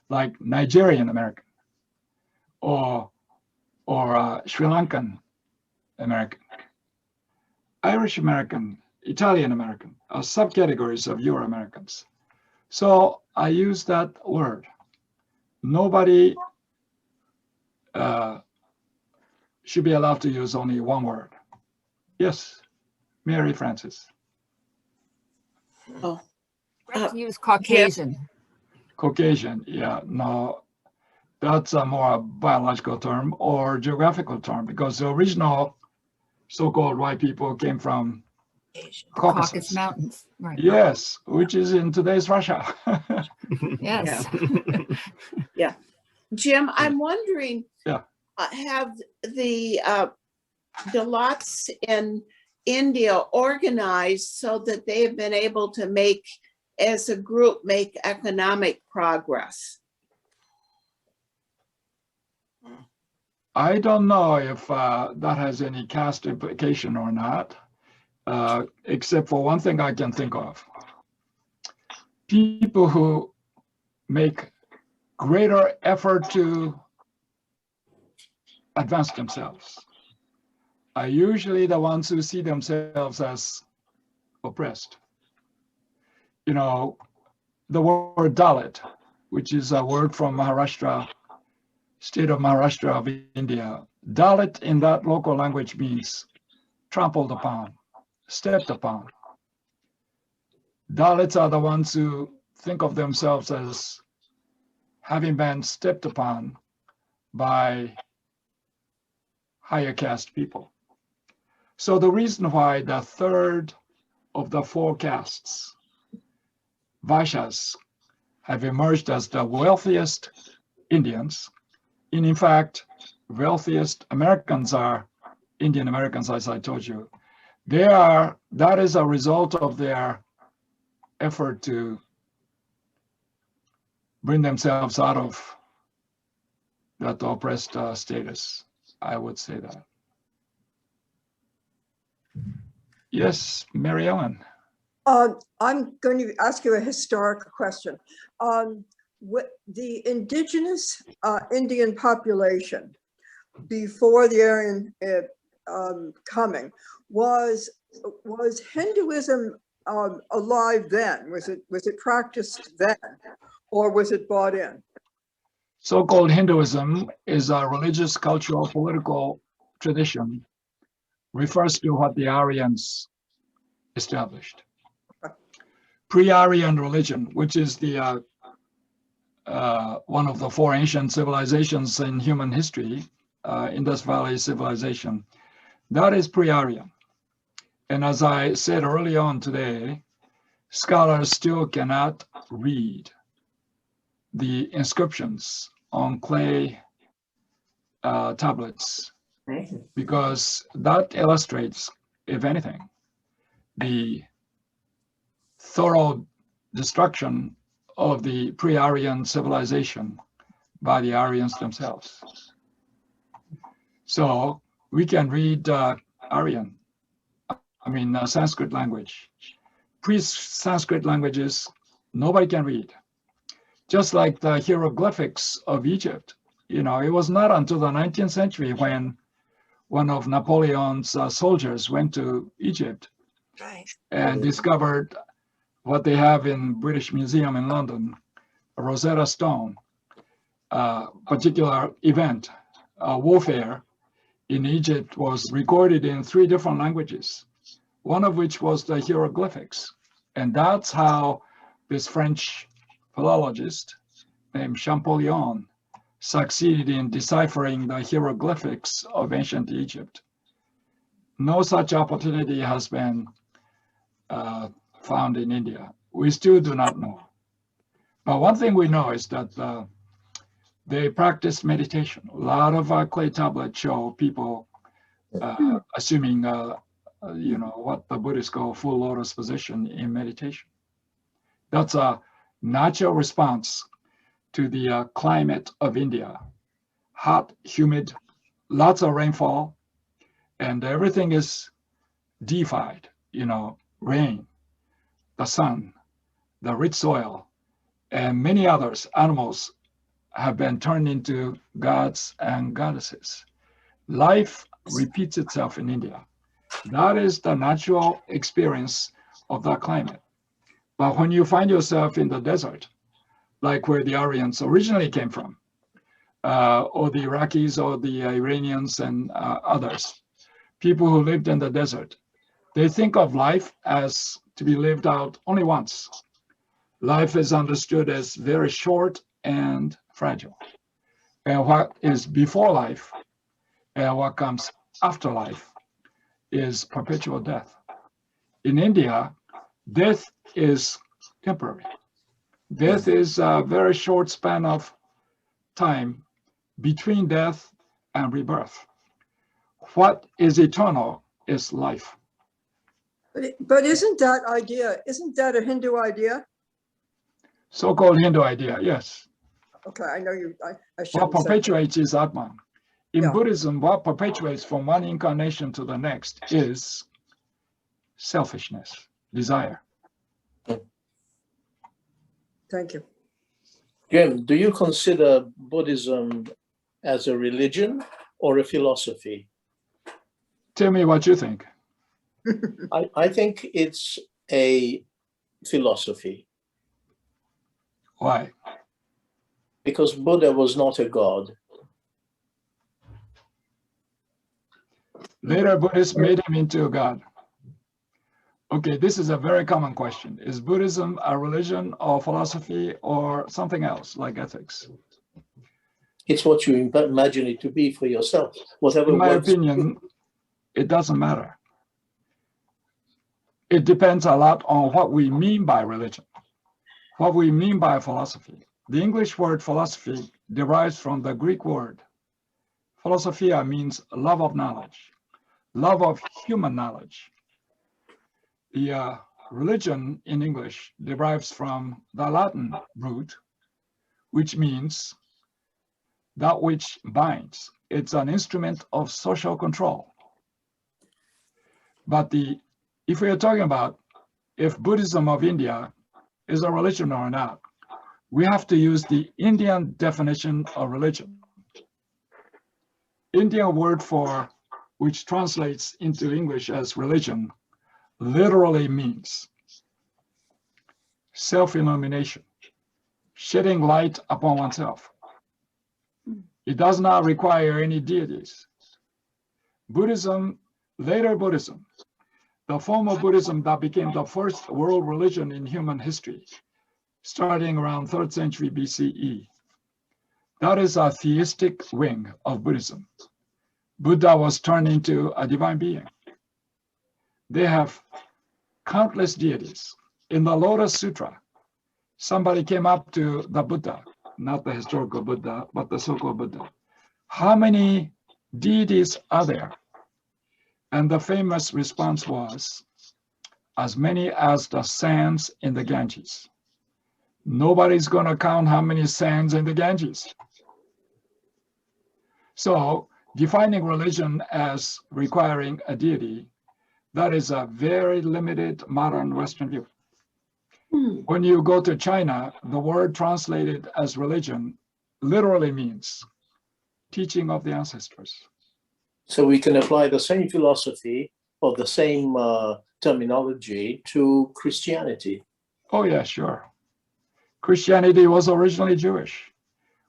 like Nigerian American or Sri Lankan American. Irish American, Italian American are subcategories of Euro Americans. So I use that word. Nobody should be allowed to use only one word. Yes, Mary Francis. Oh, Let's use Caucasian. Caucasian, yeah, no, that's a more biological term or geographical term, because the original so-called white people came from Caucasus Caucasus. Mountains, right? Yes, which is in today's Russia. Yes. yeah. Jim, I'm wondering, Yeah. Have the lots in India organized so that they have been able to make, as a group, make economic progress? I don't know if that has any caste implication or not, except for one thing I can think of. People who make greater effort to advance themselves are usually the ones who see themselves as oppressed. You know, the word Dalit, which is a word from Maharashtra, state of Maharashtra of India. Dalit in that local language means trampled upon, stepped upon. Dalits are the ones who think of themselves as having been stepped upon by higher caste people. So the reason why the third of the 4 castes, Vaishyas, have emerged as the wealthiest Indians, and in fact, wealthiest Americans are Indian Americans, as I told you. That is a result of their effort to bring themselves out of that oppressed status. I would say that. Yes, Mary Ellen. I'm going to ask you a historical question. The indigenous Indian population before the Aryan coming, was Hinduism alive then? Was it practiced then, or was it brought in? So-called Hinduism is a religious, cultural, political tradition, refers to what the Aryans established. Pre-Aryan religion, which is the one of the four ancient civilizations in human history, Indus Valley civilization, that is pre-Aryan. And as I said early on today, scholars still cannot read the inscriptions on clay tablets, because that illustrates, if anything, the thorough destruction of the pre-Aryan civilization by the Aryans themselves. So we can read Sanskrit language. Pre-Sanskrit languages, nobody can read. Just like the hieroglyphics of Egypt. You know, it was not until the 19th century when one of Napoleon's soldiers went to Egypt and discovered what they have in British Museum in London, a Rosetta Stone, particular event, warfare in Egypt was recorded in 3 different languages, one of which was the hieroglyphics. And that's how this French philologist named Champollion succeeded in deciphering the hieroglyphics of ancient Egypt. No such opportunity has been found in India. We still do not know. But one thing we know is that they practiced meditation. A lot of clay tablets show people assuming, what the Buddhists call full lotus position in meditation. That's a natural response to the climate of India. Hot, humid, lots of rainfall, and everything is deified, rain, the sun, the rich soil, and many others, animals, have been turned into gods and goddesses. Life repeats itself in India. That is the natural experience of that climate. But when you find yourself in the desert, like where the Aryans originally came from, or the Iraqis or the Iranians and others, people who lived in the desert, they think of life as to be lived out only once. Life is understood as very short and fragile. And what is before life and what comes after life is perpetual death. In India, death is temporary. Death is a very short span of time between death and rebirth. What is eternal is life. But isn't that a Hindu idea? So-called Hindu idea, yes. Okay, I know you, I What shouldn't say. perpetuates is Atman. In Yeah. Buddhism, what perpetuates from one incarnation to the next is selfishness, desire. Thank you. Jim, do you consider Buddhism as a religion or a philosophy? Tell me what you think. I think it's a philosophy, Why? because Buddha was not a god. Later Buddhists made him into a god. Okay, this is a very common question. Is Buddhism a religion or philosophy or something else like ethics? It's what you imagine it to be for yourself. Whatever In my works. opinion, it doesn't matter. It depends a lot on what we mean by religion, what we mean by philosophy. The English word philosophy derives from the Greek word. Philosophia means love of knowledge, love of human knowledge. The religion in English derives from the Latin root, which means that which binds. It's an instrument of social control. But if we are talking about if Buddhism of India is a religion or not, we have to use the Indian definition of religion. Indian word for which translates into English as religion literally means self-illumination, shedding light upon oneself. It does not require any deities. Buddhism, later Buddhism, the form of Buddhism that became the first world religion in human history, starting around 3rd century BCE. That is a theistic wing of Buddhism. Buddha was turned into a divine being. They have countless deities. In the Lotus Sutra, somebody came up to the Buddha, not the historical Buddha, but the so-called Buddha. How many deities are there? And the famous response was, as many as the sands in the Ganges. Nobody's going to count how many sands in the Ganges. So defining religion as requiring a deity, that is a very limited modern Western view. When you go to China, the word translated as religion literally means teaching of the ancestors. So we can apply the same philosophy or the same terminology to Christianity. Oh yeah, sure. Christianity was originally Jewish,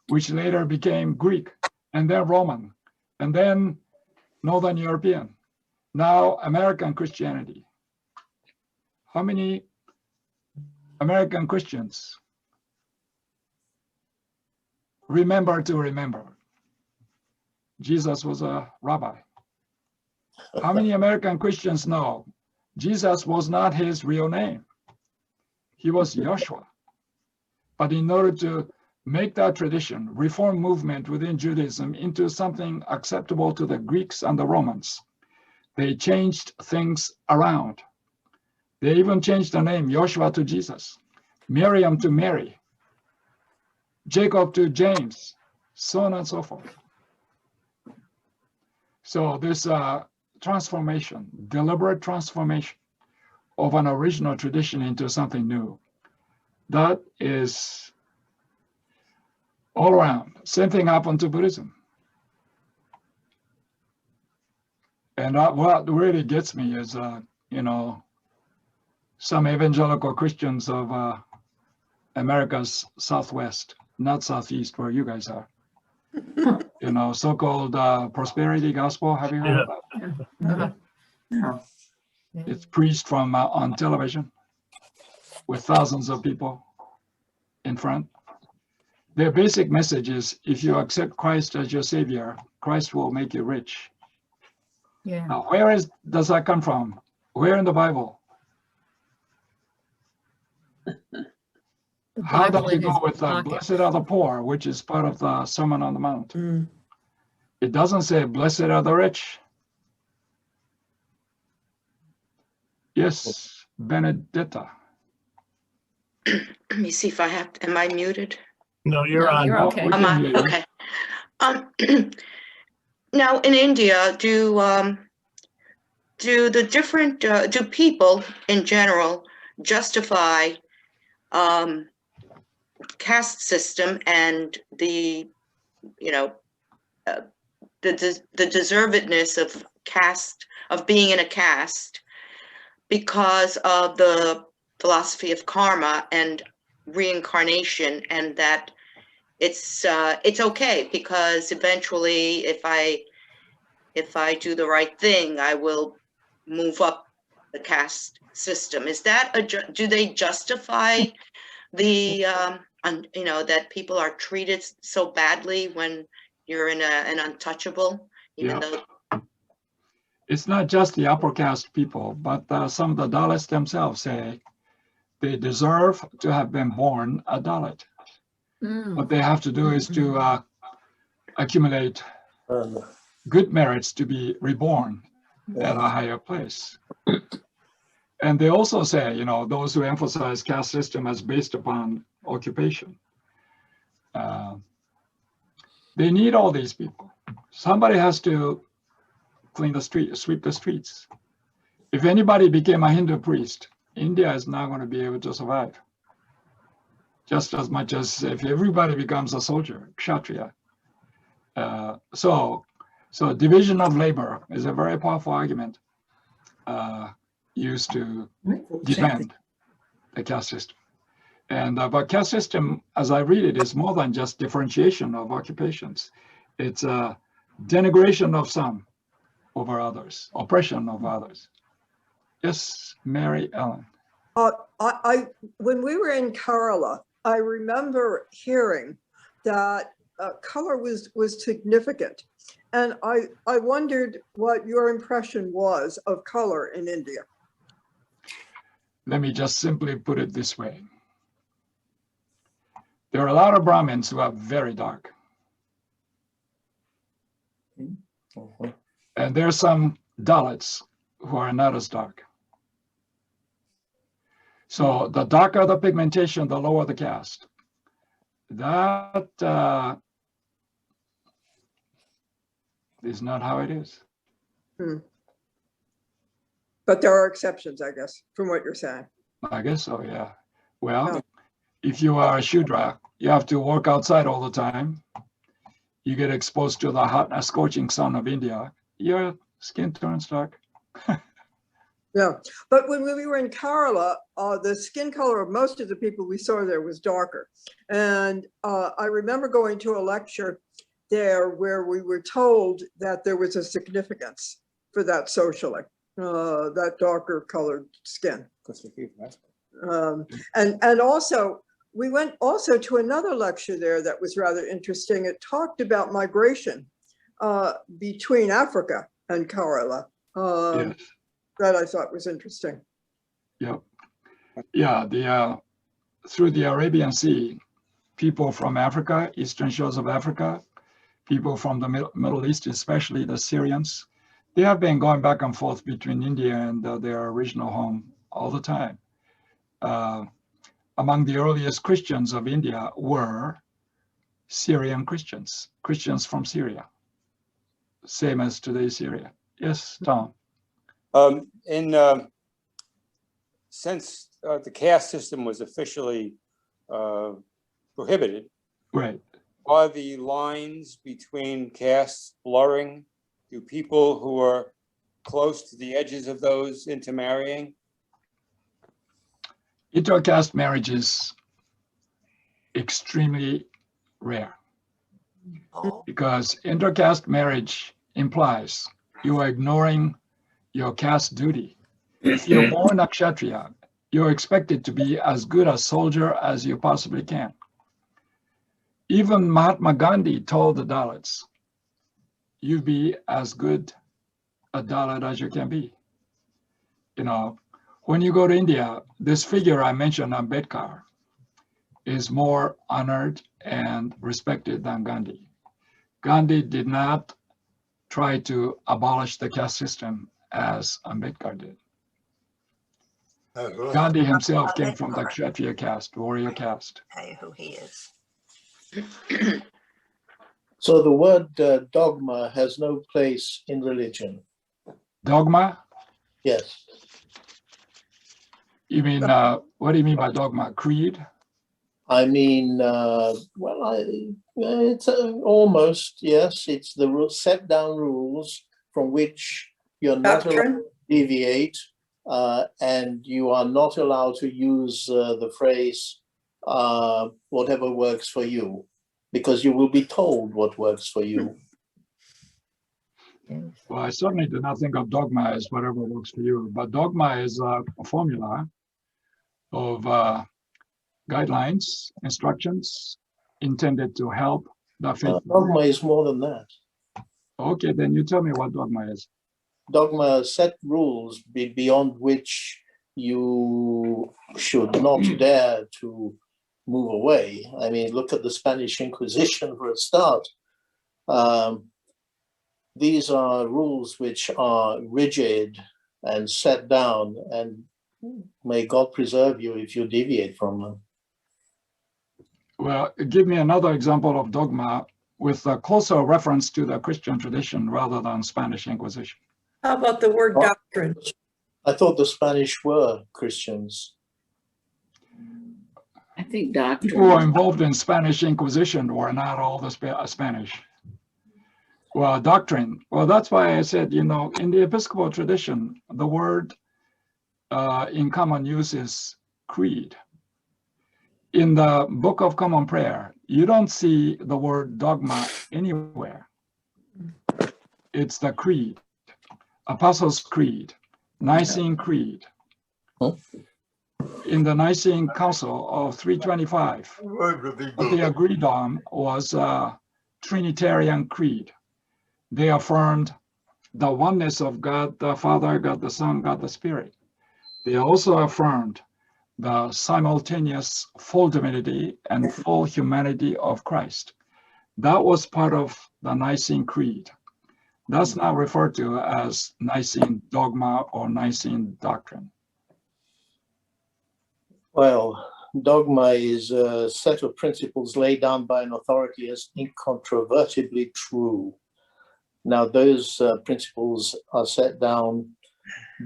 which later became Greek, and then Roman, and then Northern European, now American Christianity. How many American Christians remember Jesus was a rabbi? How many American Christians know Jesus was not his real name? He was Joshua. But in order to make that tradition, reform movement within Judaism into something acceptable to the Greeks and the Romans, they changed things around. They even changed the name Joshua to Jesus, Miriam to Mary, Jacob to James, so on and so forth. So there's a transformation, deliberate transformation of an original tradition into something new. That is all around. Same thing happened to Buddhism. And what really gets me is, some evangelical Christians of America's Southwest, not Southeast where you guys are. So-called prosperity gospel. Have you heard of that? No. It's preached from on television with thousands of people in front. Their basic message is, if you accept Christ as your savior, Christ will make you rich. Yeah. Now, does that come from? Where in the Bible? How do we go with blessed are the poor, which is part of the Sermon on the Mount? It doesn't say blessed are the rich. Yes, Benedetta. Let me see if am I muted? No, you're on. You're okay. Am I? Okay. Now in India, do the different, do people in general justify caste system and the deservedness of caste, of being in a caste, because of the philosophy of karma and reincarnation, and that it's okay because eventually if I do the right thing, I will move up the caste system. Is that do they justify the that people are treated so badly when you're in an untouchable, even though it's not just the upper caste people, but some of the Dalits themselves say they deserve to have been born a Dalit. What they have to do is to accumulate good merits to be reborn at a higher place. And they also say, those who emphasize caste system as based upon occupation, they need all these people. Somebody has to clean the street, sweep the streets. If anybody became a Hindu priest, India is not going to be able to survive. Just as much as if everybody becomes a soldier, kshatriya. So division of labor is a very powerful argument used to defend the caste system. And but caste system, as I read it, is more than just differentiation of occupations. It's a denigration of some over others, oppression of others. Yes, Mary Ellen. When we were in Kerala, I remember hearing that color was significant. And I wondered what your impression was of color in India. Let me just simply put it this way. There are a lot of Brahmins who are very dark. And there are some Dalits who are not as dark. So the darker the pigmentation, the lower the caste. That is not how it is. But there are exceptions, I guess, from what you're saying. I guess so, yeah. Well, if you are a Shudra, you have to work outside all the time. You get exposed to the hot and scorching sun of India. Your skin turns dark. Yeah, but when we were in Kerala, the skin color of most of the people we saw there was darker. And I remember going to a lecture there where we were told that there was a significance for that socially, that darker colored skin. And also, we went also to another lecture there that was rather interesting. It talked about migration between Africa and Kerala. Yes. That I thought was interesting. Yep. Yeah, through the Arabian Sea, people from Africa, eastern shores of Africa, people from the Middle East, especially the Syrians, they have been going back and forth between India and their original home all the time. Among the earliest Christians of India were Syrian Christians, Christians from Syria, same as today's Syria. Yes, Tom. Since the caste system was officially prohibited, right, are the lines between castes blurring? Do people who are close to the edges of those intermarrying? Intercaste marriage is extremely rare because intercaste marriage implies you are ignoring your caste duty. If you're born a Kshatriya, you're expected to be as good a soldier as you possibly can. Even Mahatma Gandhi told the Dalits, you be as good a Dalit as you can be. When you go to India, this figure I mentioned, Ambedkar, is more honored and respected than Gandhi. Gandhi did not try to abolish the caste system as Ambedkar did. Gandhi himself came from the Kshatriya caste, warrior caste. Who he is. So the word dogma has no place in religion. Dogma? Yes. You mean, what do you mean by dogma? Creed? I mean, it's almost, yes, it's the set down rules from which you're not allowed to deviate, and you are not allowed to use the phrase, whatever works for you, because you will be told what works for you. Well, I certainly do not think of dogma as whatever works for you, but dogma is a formula of guidelines, instructions intended to help the faithful. Dogma is more than that. Okay, then you tell me what dogma is. Dogma set rules beyond which you should not dare to move away. I mean, look at the Spanish Inquisition for a start. These are rules which are rigid and set down, and May God preserve you if you deviate from them. Well, give me another example of dogma with a closer reference to the Christian tradition rather than Spanish Inquisition. How about the word doctrine? I thought the Spanish were Christians. I think People who were doctrine. involved in Spanish Inquisition were not all the Spanish. Well, doctrine. Well, that's why I said, in the Episcopal tradition, the word in common use is creed. In the Book of Common Prayer, you don't see the word dogma anywhere. It's the creed, Apostles' Creed, Nicene Creed. In the Nicene Council of 325, what they agreed on was a Trinitarian Creed. They affirmed the oneness of God the Father, God the Son, God the Spirit. They also affirmed the simultaneous full divinity and full humanity of Christ. That was part of the Nicene Creed. That's now referred to as Nicene dogma or Nicene doctrine. Well, dogma is a set of principles laid down by an authority as incontrovertibly true. Now, those principles are set down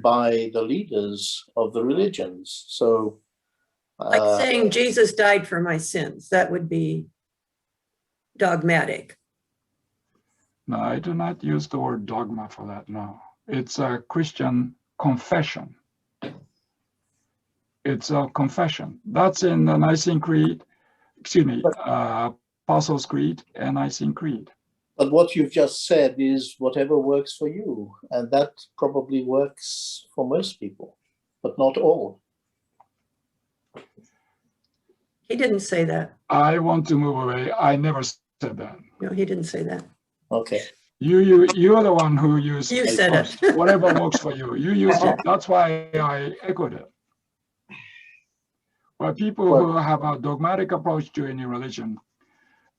by the leaders of the religions. So, Like saying Jesus died for my sins, that would be dogmatic. No, I do not use the word dogma for that, no. It's a Christian confession. It's a confession. That's in the Nicene Creed, Apostles' Creed and Nicene Creed. but what you've just said is whatever works for you, and that probably works for most people, but not all. He didn't say that. I want to move away. I never said that. No, he didn't say that. Okay. You're the one who used You it said first. it. Whatever works for you. You used it. That's why I echoed it. But people who have a dogmatic approach to any religion,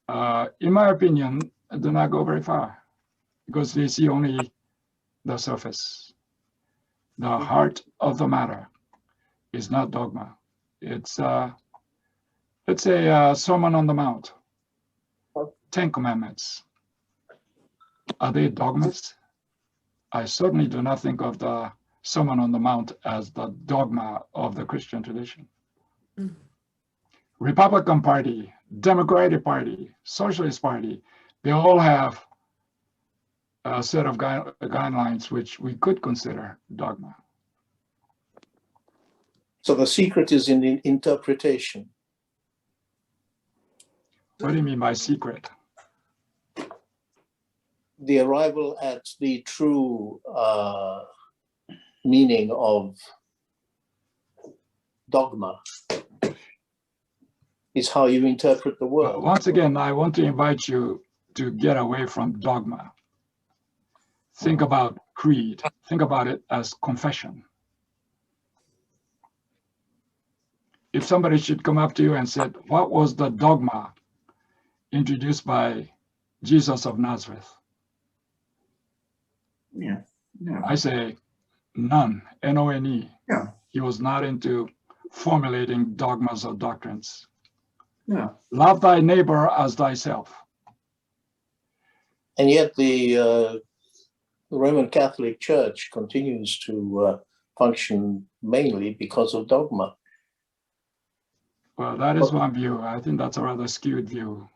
in my opinion, do not go very far because they see only the surface. The heart of the matter is not dogma. It's a Sermon on the Mount, 10 Commandments. Are they dogmas? I certainly do not think of the Sermon on the Mount as the dogma of the Christian tradition. Republican Party, Democratic Party, Socialist Party, they all have a set of guidelines which we could consider dogma. So the secret is in the interpretation. What do you mean by secret? The arrival at the true meaning of dogma is how you interpret the world. Once again, I want to invite you to get away from dogma. Think about creed. Think about it as confession. If somebody should come up to you and said, what was the dogma introduced by Jesus of Nazareth? Yeah. No. I say none, N-O-N-E. Yeah. He was not into formulating dogmas or doctrines. No. Love thy neighbor as thyself. And yet the Roman Catholic Church continues to function mainly because of dogma. Well, that is one view. I think that's a rather skewed view.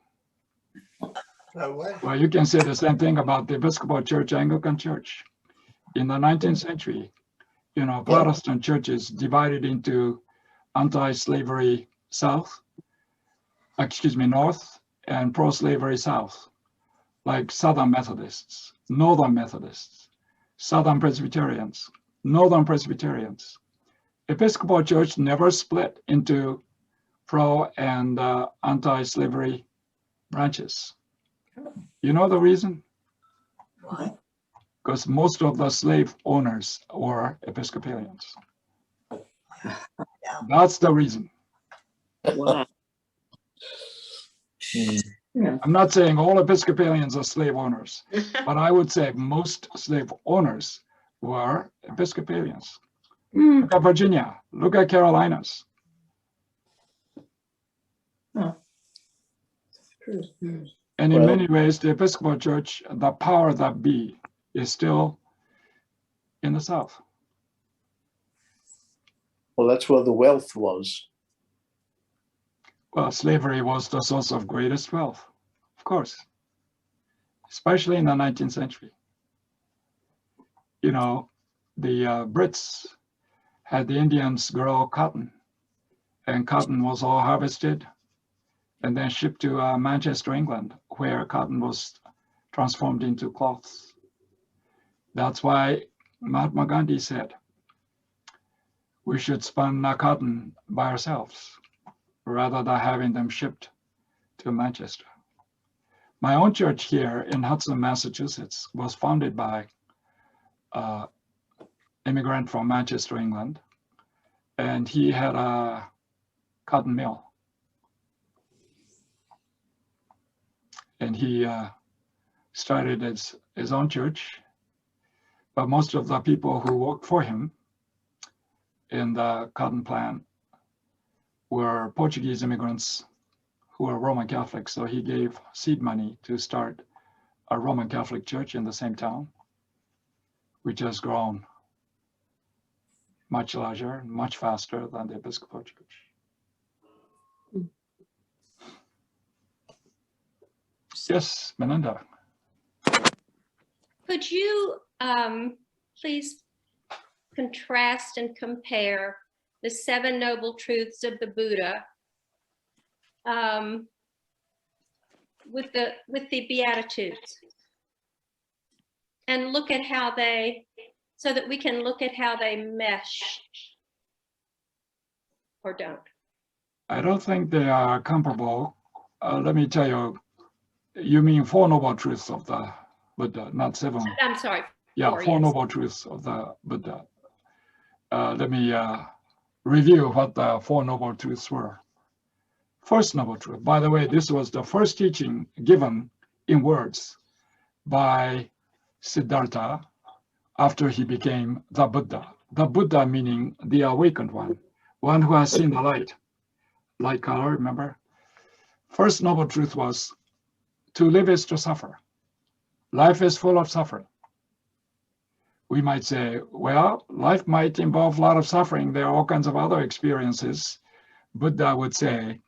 Well, you can say the same thing about the Episcopal Church, Anglican Church. In the 19th century, Protestant churches divided into anti-slavery North, and pro-slavery South, like Southern Methodists, Northern Methodists, Southern Presbyterians, Northern Presbyterians. Episcopal Church never split into pro and anti-slavery branches. You know the reason? Why? Because most of the slave owners were Episcopalians. That's the reason. Wow. Yeah. I'm not saying all Episcopalians are slave owners, but I would say most slave owners were Episcopalians. Look at Virginia. Look at Carolinas. True. And in Well- many ways, the Episcopal Church, the power that be, is still in the South. Well, that's where the wealth was. Well, slavery was the source of greatest wealth, of course, especially in the 19th century. You know, the Brits had the Indians grow cotton, and cotton was all harvested and then shipped to Manchester, England, where cotton was transformed into cloths. That's why Mahatma Gandhi said, we should spin cotton by ourselves rather than having them shipped to Manchester. My own church here in Hudson, Massachusetts was founded by an immigrant from Manchester, England, and he had a cotton mill. And he started his own church, but most of the people who worked for him in the cotton plant were Portuguese immigrants who were Roman Catholics. So he gave seed money to start a Roman Catholic church in the same town, which has grown much larger, much faster than the Episcopal Church. Yes, Melinda. Could you please contrast and compare the 7 Noble Truths of the Buddha with the Beatitudes, and look at how they, so that we can look at how they mesh or don't? I don't think they are comparable. Let me tell you, you mean 4 Noble Truths of the Buddha, not 7. I'm sorry. Yeah, 4 yes. Noble Truths of the Buddha. Let me review what the 4 Noble Truths were. First Noble Truth, by the way, this was the first teaching given in words by Siddhartha after he became the Buddha. The Buddha meaning the awakened one who has seen the light color, remember? First Noble Truth was, to live is to suffer. Life is full of suffering. We might say, well, life might involve a lot of suffering. There are all kinds of other experiences. Buddha would say,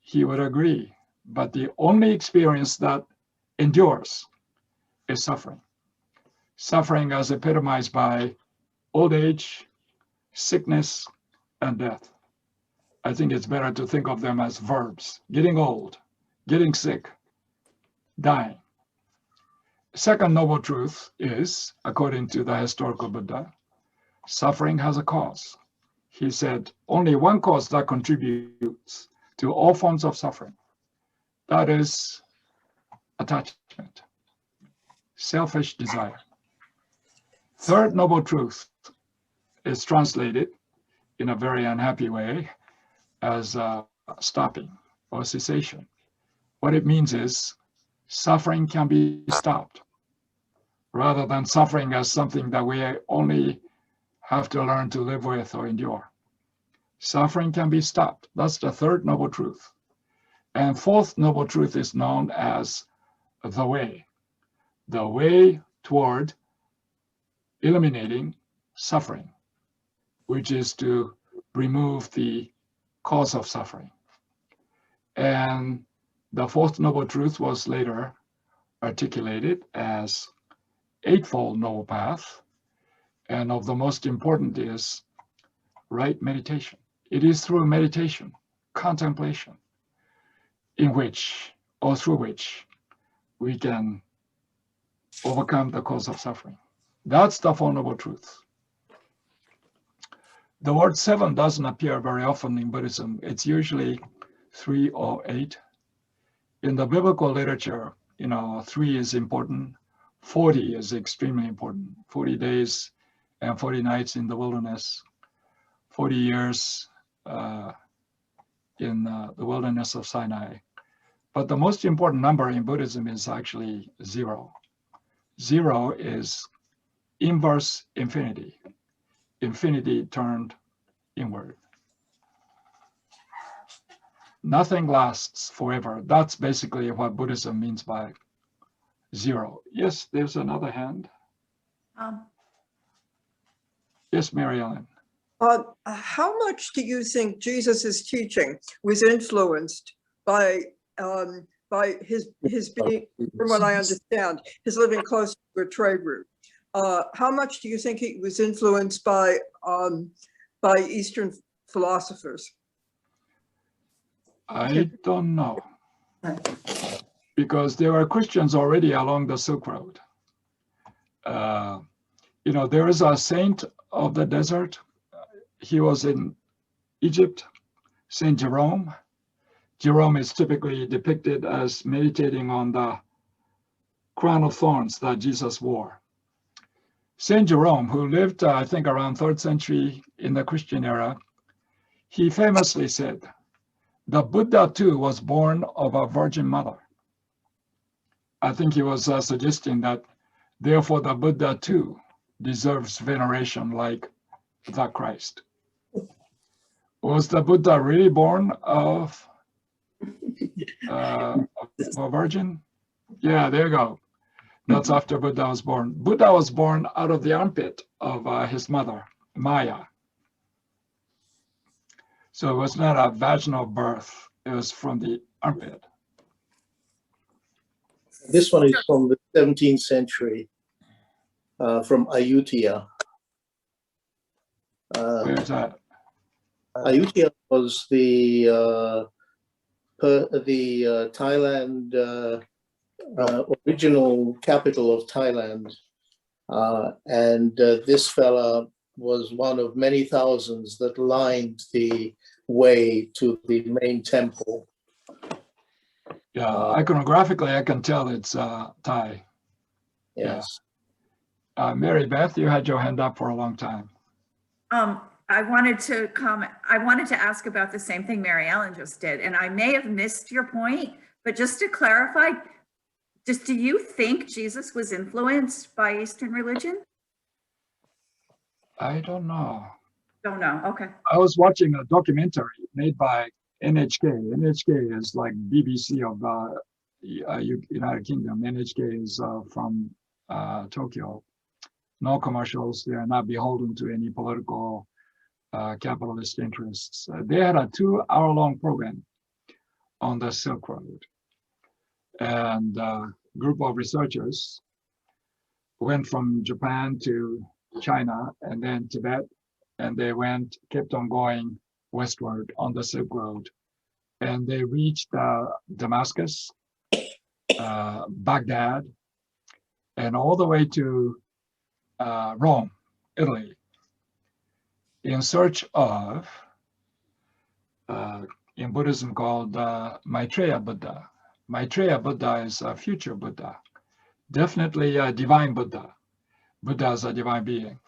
he would agree, but the only experience that endures is suffering. Suffering as epitomized by old age, sickness, and death. I think it's better to think of them as verbs: getting old, getting sick, dying. Second Noble Truth is, according to the historical Buddha, suffering has a cause. He said, only one cause that contributes to all forms of suffering. That is attachment, selfish desire. Third Noble Truth is translated in a very unhappy way as stopping or cessation. What it means is suffering can be stopped rather than suffering as something that we only have to learn to live with or endure. Suffering can be stopped. That's the third Noble Truth. And fourth Noble Truth is known as the way toward eliminating suffering, which is to remove the cause of suffering. And the fourth Noble Truth was later articulated as Eightfold Noble Path, and of the most important is right meditation. It is through meditation, contemplation, in which, or through which, we can overcome the cause of suffering. That's the Four Noble Truths. The word 7 doesn't appear very often in Buddhism. It's usually 3 or 8. In the biblical literature, 3 is important. 40 is extremely important. 40 days and 40 nights in the wilderness. 40 years in the wilderness of Sinai. But the most important number in Buddhism is actually 0. 0 is inverse infinity. infinity turned inward. Nothing lasts forever. That's basically what Buddhism means by zero. Yes, there's another hand. Yes, Mary Ellen. How much do you think Jesus's teaching was influenced by his being, from what I understand, his living close to a trade route? How much do you think he was influenced by Eastern philosophers? I don't know, because there were Christians already along the Silk Road. You know, there is a saint of the desert. He was in Egypt, Saint Jerome. Jerome is typically depicted as meditating on the crown of thorns that Jesus wore. Saint Jerome, who lived, I think, around 3rd century in the Christian era, he famously said, the Buddha too was born of a virgin mother. I think he was suggesting that, therefore, the Buddha too deserves veneration like the Christ. Was the Buddha really born of a virgin? Yeah, there you go. That's after Buddha was born. Buddha was born out of the armpit of his mother, Maya. So it was not a vaginal birth, it was from the armpit. This one is from the 17th century, from Ayutthaya. Where's that? Ayutthaya was the Thailand original capital of Thailand, and this fella was one of many thousands that lined the way to the main temple. Yeah, iconographically, I can tell it's Thai. Yes. Yeah. Mary Beth, you had your hand up for a long time. I wanted to comment. I wanted to ask about the same thing Mary Ellen just did, and I may have missed your point, but just to clarify, do you think Jesus was influenced by Eastern religion? I don't know. Don't know. Okay. I was watching a documentary made by NHK. NHK is like BBC of United Kingdom. NHK is from Tokyo. No commercials. They are not beholden to any political capitalist interests. They had a 2-hour-long program on the Silk Road. And a group of researchers went from Japan to China and then Tibet, and they kept on going westward on the Silk Road. And they reached Damascus, Baghdad, and all the way to Rome, Italy, in search of, in Buddhism called Maitreya Buddha. Maitreya Buddha is a future Buddha, definitely a divine Buddha. Buddha is a divine being.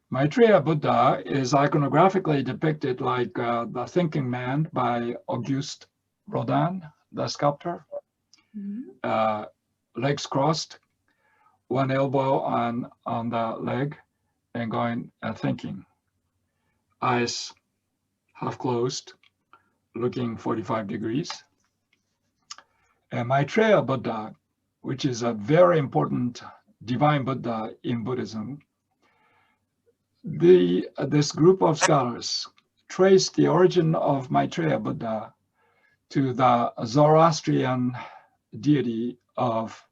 Maitreya Buddha is iconographically depicted like the Thinking Man by Auguste Rodin, the sculptor. Mm-hmm. Legs crossed, one elbow on the leg, and going thinking. Eyes half closed, looking 45 degrees. And Maitreya Buddha, which is a very important divine Buddha in Buddhism, this group of scholars traced the origin of Maitreya Buddha to the Zoroastrian deity of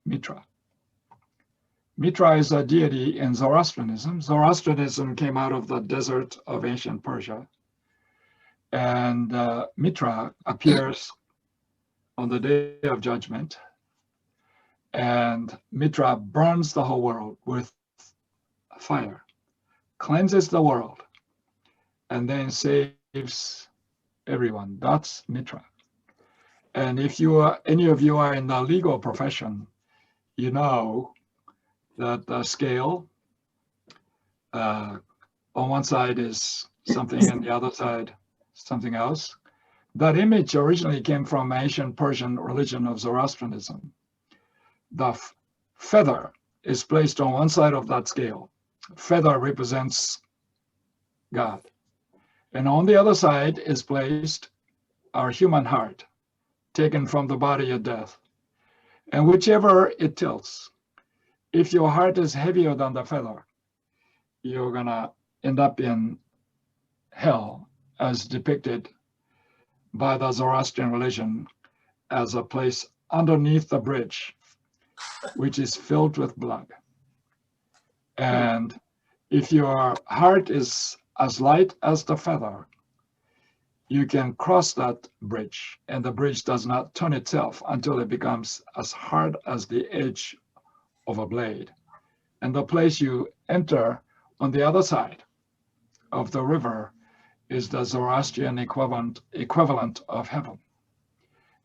Mitra. Mitra is a deity in Zoroastrianism. Zoroastrianism came out of the desert of ancient Persia. And Mitra appears on the day of judgment. And Mitra burns the whole world with fire, cleanses the world, and then saves everyone. That's Mitra. And if any of you are in the legal profession, you know that the scale on one side is something and the other side something else. That image originally came from ancient Persian religion of Zoroastrianism. The feather is placed on one side of that scale. Feather represents God. And on the other side is placed our human heart, taken from the body at death. And whichever it tilts, if your heart is heavier than the feather, you're gonna end up in hell, as depicted by the Zoroastrian religion as a place underneath the bridge, which is filled with blood. And if your heart is as light as the feather, you can cross that bridge, and the bridge does not turn itself until it becomes as hard as the edge of a blade. And the place you enter on the other side of the river is the Zoroastrian equivalent of heaven.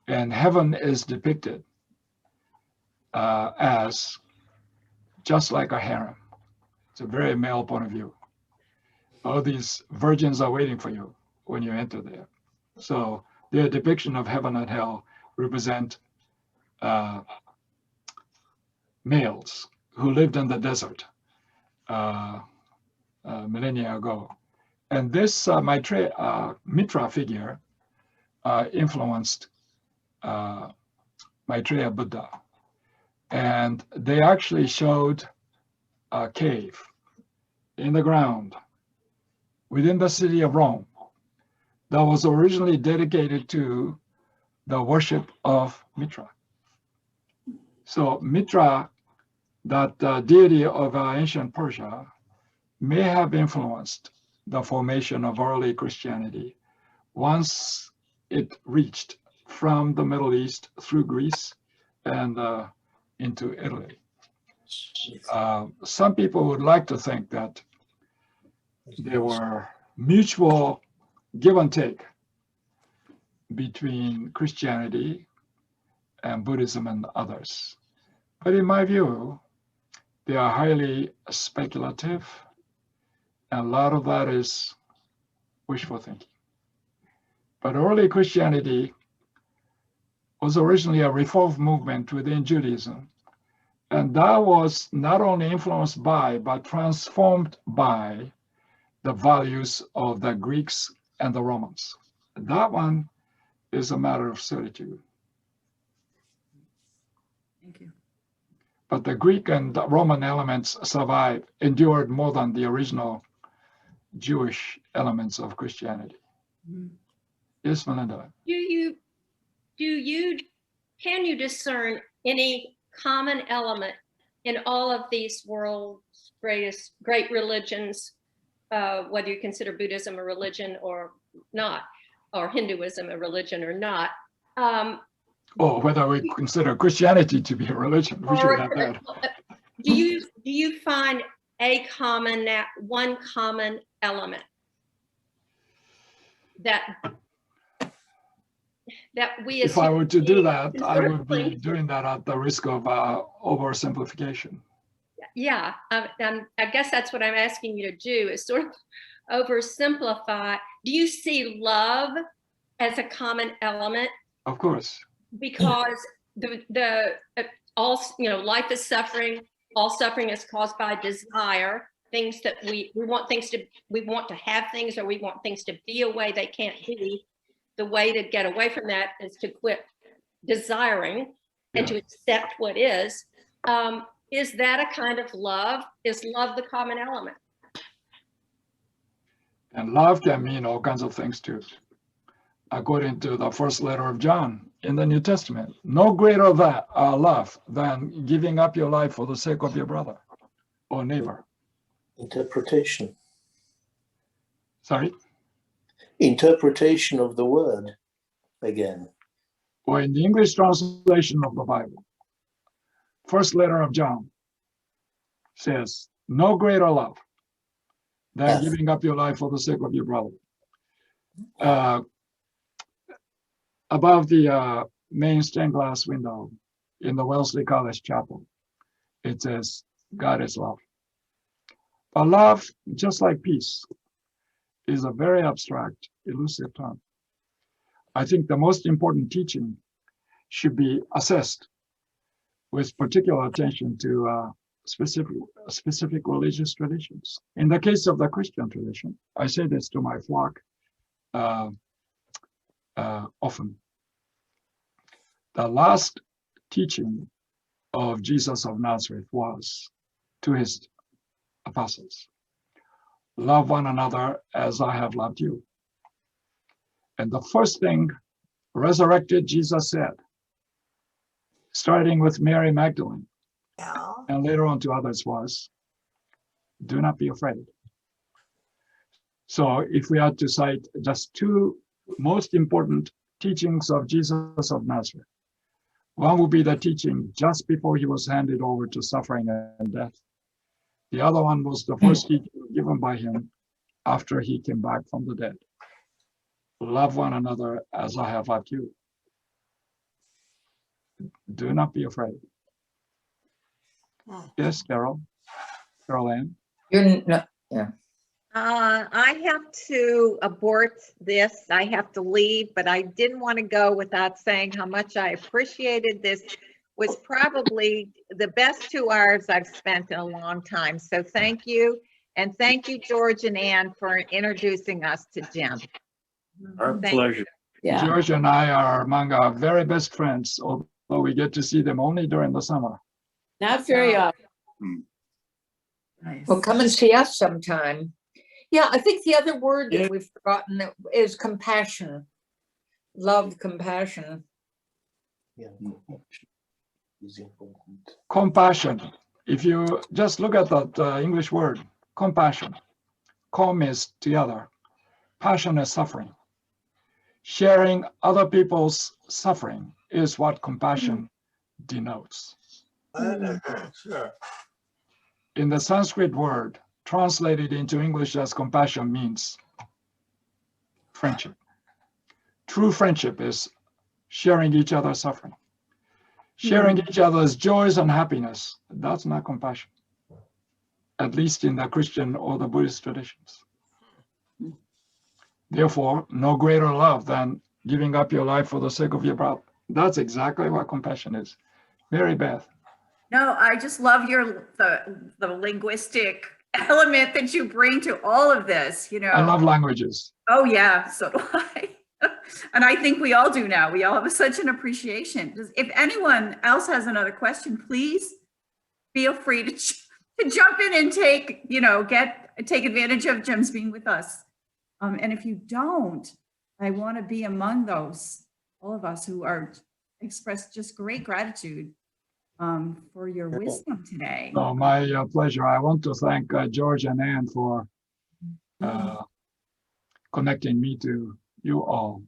And heaven is depicted as just like a harem. It's a very male point of view. All these virgins are waiting for you when you enter there. So their depiction of heaven and hell represent males who lived in the desert millennia ago. And this Mitra figure influenced Maitreya Buddha. And they actually showed a cave in the ground within the city of Rome that was originally dedicated to the worship of Mitra. So Mitra, that deity of ancient Persia, may have influenced the formation of early Christianity once it reached from the Middle East through Greece and into Italy. Some people would like to think that there were mutual give and take between Christianity and Buddhism and others. But in my view, they are highly speculative, and a lot of that is wishful thinking. But early Christianity was originally a reform movement within Judaism, and that was not only influenced by, but transformed by the values of the Greeks and the Romans. That one is a matter of certitude. Thank you. But the Greek and the Roman elements endured more than the original Jewish elements of Christianity. Mm-hmm. Yes, Melinda. Can you discern any common element in all of these world's great religions, whether you consider Buddhism a religion or not, or Hinduism a religion or not? Or whether we consider Christianity to be a religion, we should have that. Do you find one common element that we as if I were to do that, I would be doing that at the risk of oversimplification. Yeah, I guess that's what I'm asking you to do, is sort of oversimplify. Do you see love as a common element? Of course. Because life is suffering. All suffering is caused by desire. Things that we want to have things, or we want things to be a way they can't be. The way to get away from that is to quit desiring and to accept what is. Is that a kind of love? Is love the common element? And love can mean all kinds of things too. According to the first letter of John in the New Testament, no greater love than giving up your life for the sake of your brother or neighbor. Interpretation. Sorry? Interpretation of the word again. Or in the English translation of the Bible, first letter of John says, no greater love than giving up your life for the sake of your brother. Above the main stained glass window in the Wellesley College chapel, it says, God is love. But love, just like peace, is a very abstract, elusive term. I think the most important teaching should be assessed with particular attention to specific religious traditions. In the case of the Christian tradition, I say this to my flock often. The last teaching of Jesus of Nazareth was to his apostles, love one another as I have loved you. And the first thing resurrected Jesus said, starting with Mary Magdalene, and later on to others, was, do not be afraid. So if we had to cite just two most important teachings of Jesus of Nazareth, one would be the teaching just before he was handed over to suffering and death. The other one was the first teaching given by him after he came back from the dead. Love one another as I have loved you. Do not be afraid. Yes, Carol Ann. You're not, yeah. I have to abort this. I have to leave, but I didn't want to go without saying how much I appreciated this. Was probably the best 2 hours I've spent in a long time. So thank you. And thank you, George and Ann, for introducing us to Jim. Our Thank pleasure. Yeah. George and I are among our very best friends, although we get to see them only during the summer. Not very often. Nice. Well, come and see us sometime. Yeah, I think the other word that we've forgotten is compassion. Love, compassion. Yeah, is important. Compassion. If you just look at that English word, compassion. Com is together. Passion is suffering. Sharing other people's suffering is what compassion denotes. Sure. In the Sanskrit word, translated into English as compassion means friendship. True friendship is sharing each other's suffering. Sharing each other's joys and happiness. That's not compassion, at least in the Christian or the Buddhist traditions. Therefore, no greater love than giving up your life for the sake of your brother. That's exactly what compassion is. Mary Beth. No, I just love the linguistic element that you bring to all of this, you know. I love languages. Oh yeah, so do I. And I think we all do now. We all have such an appreciation. If anyone else has another question, please feel free to jump in and take advantage of Jim's being with us. And if you don't, I want to be among those, all of us who are expressed just great gratitude for your wisdom today. Oh, my pleasure. I want to thank George and Ann for connecting me to you all.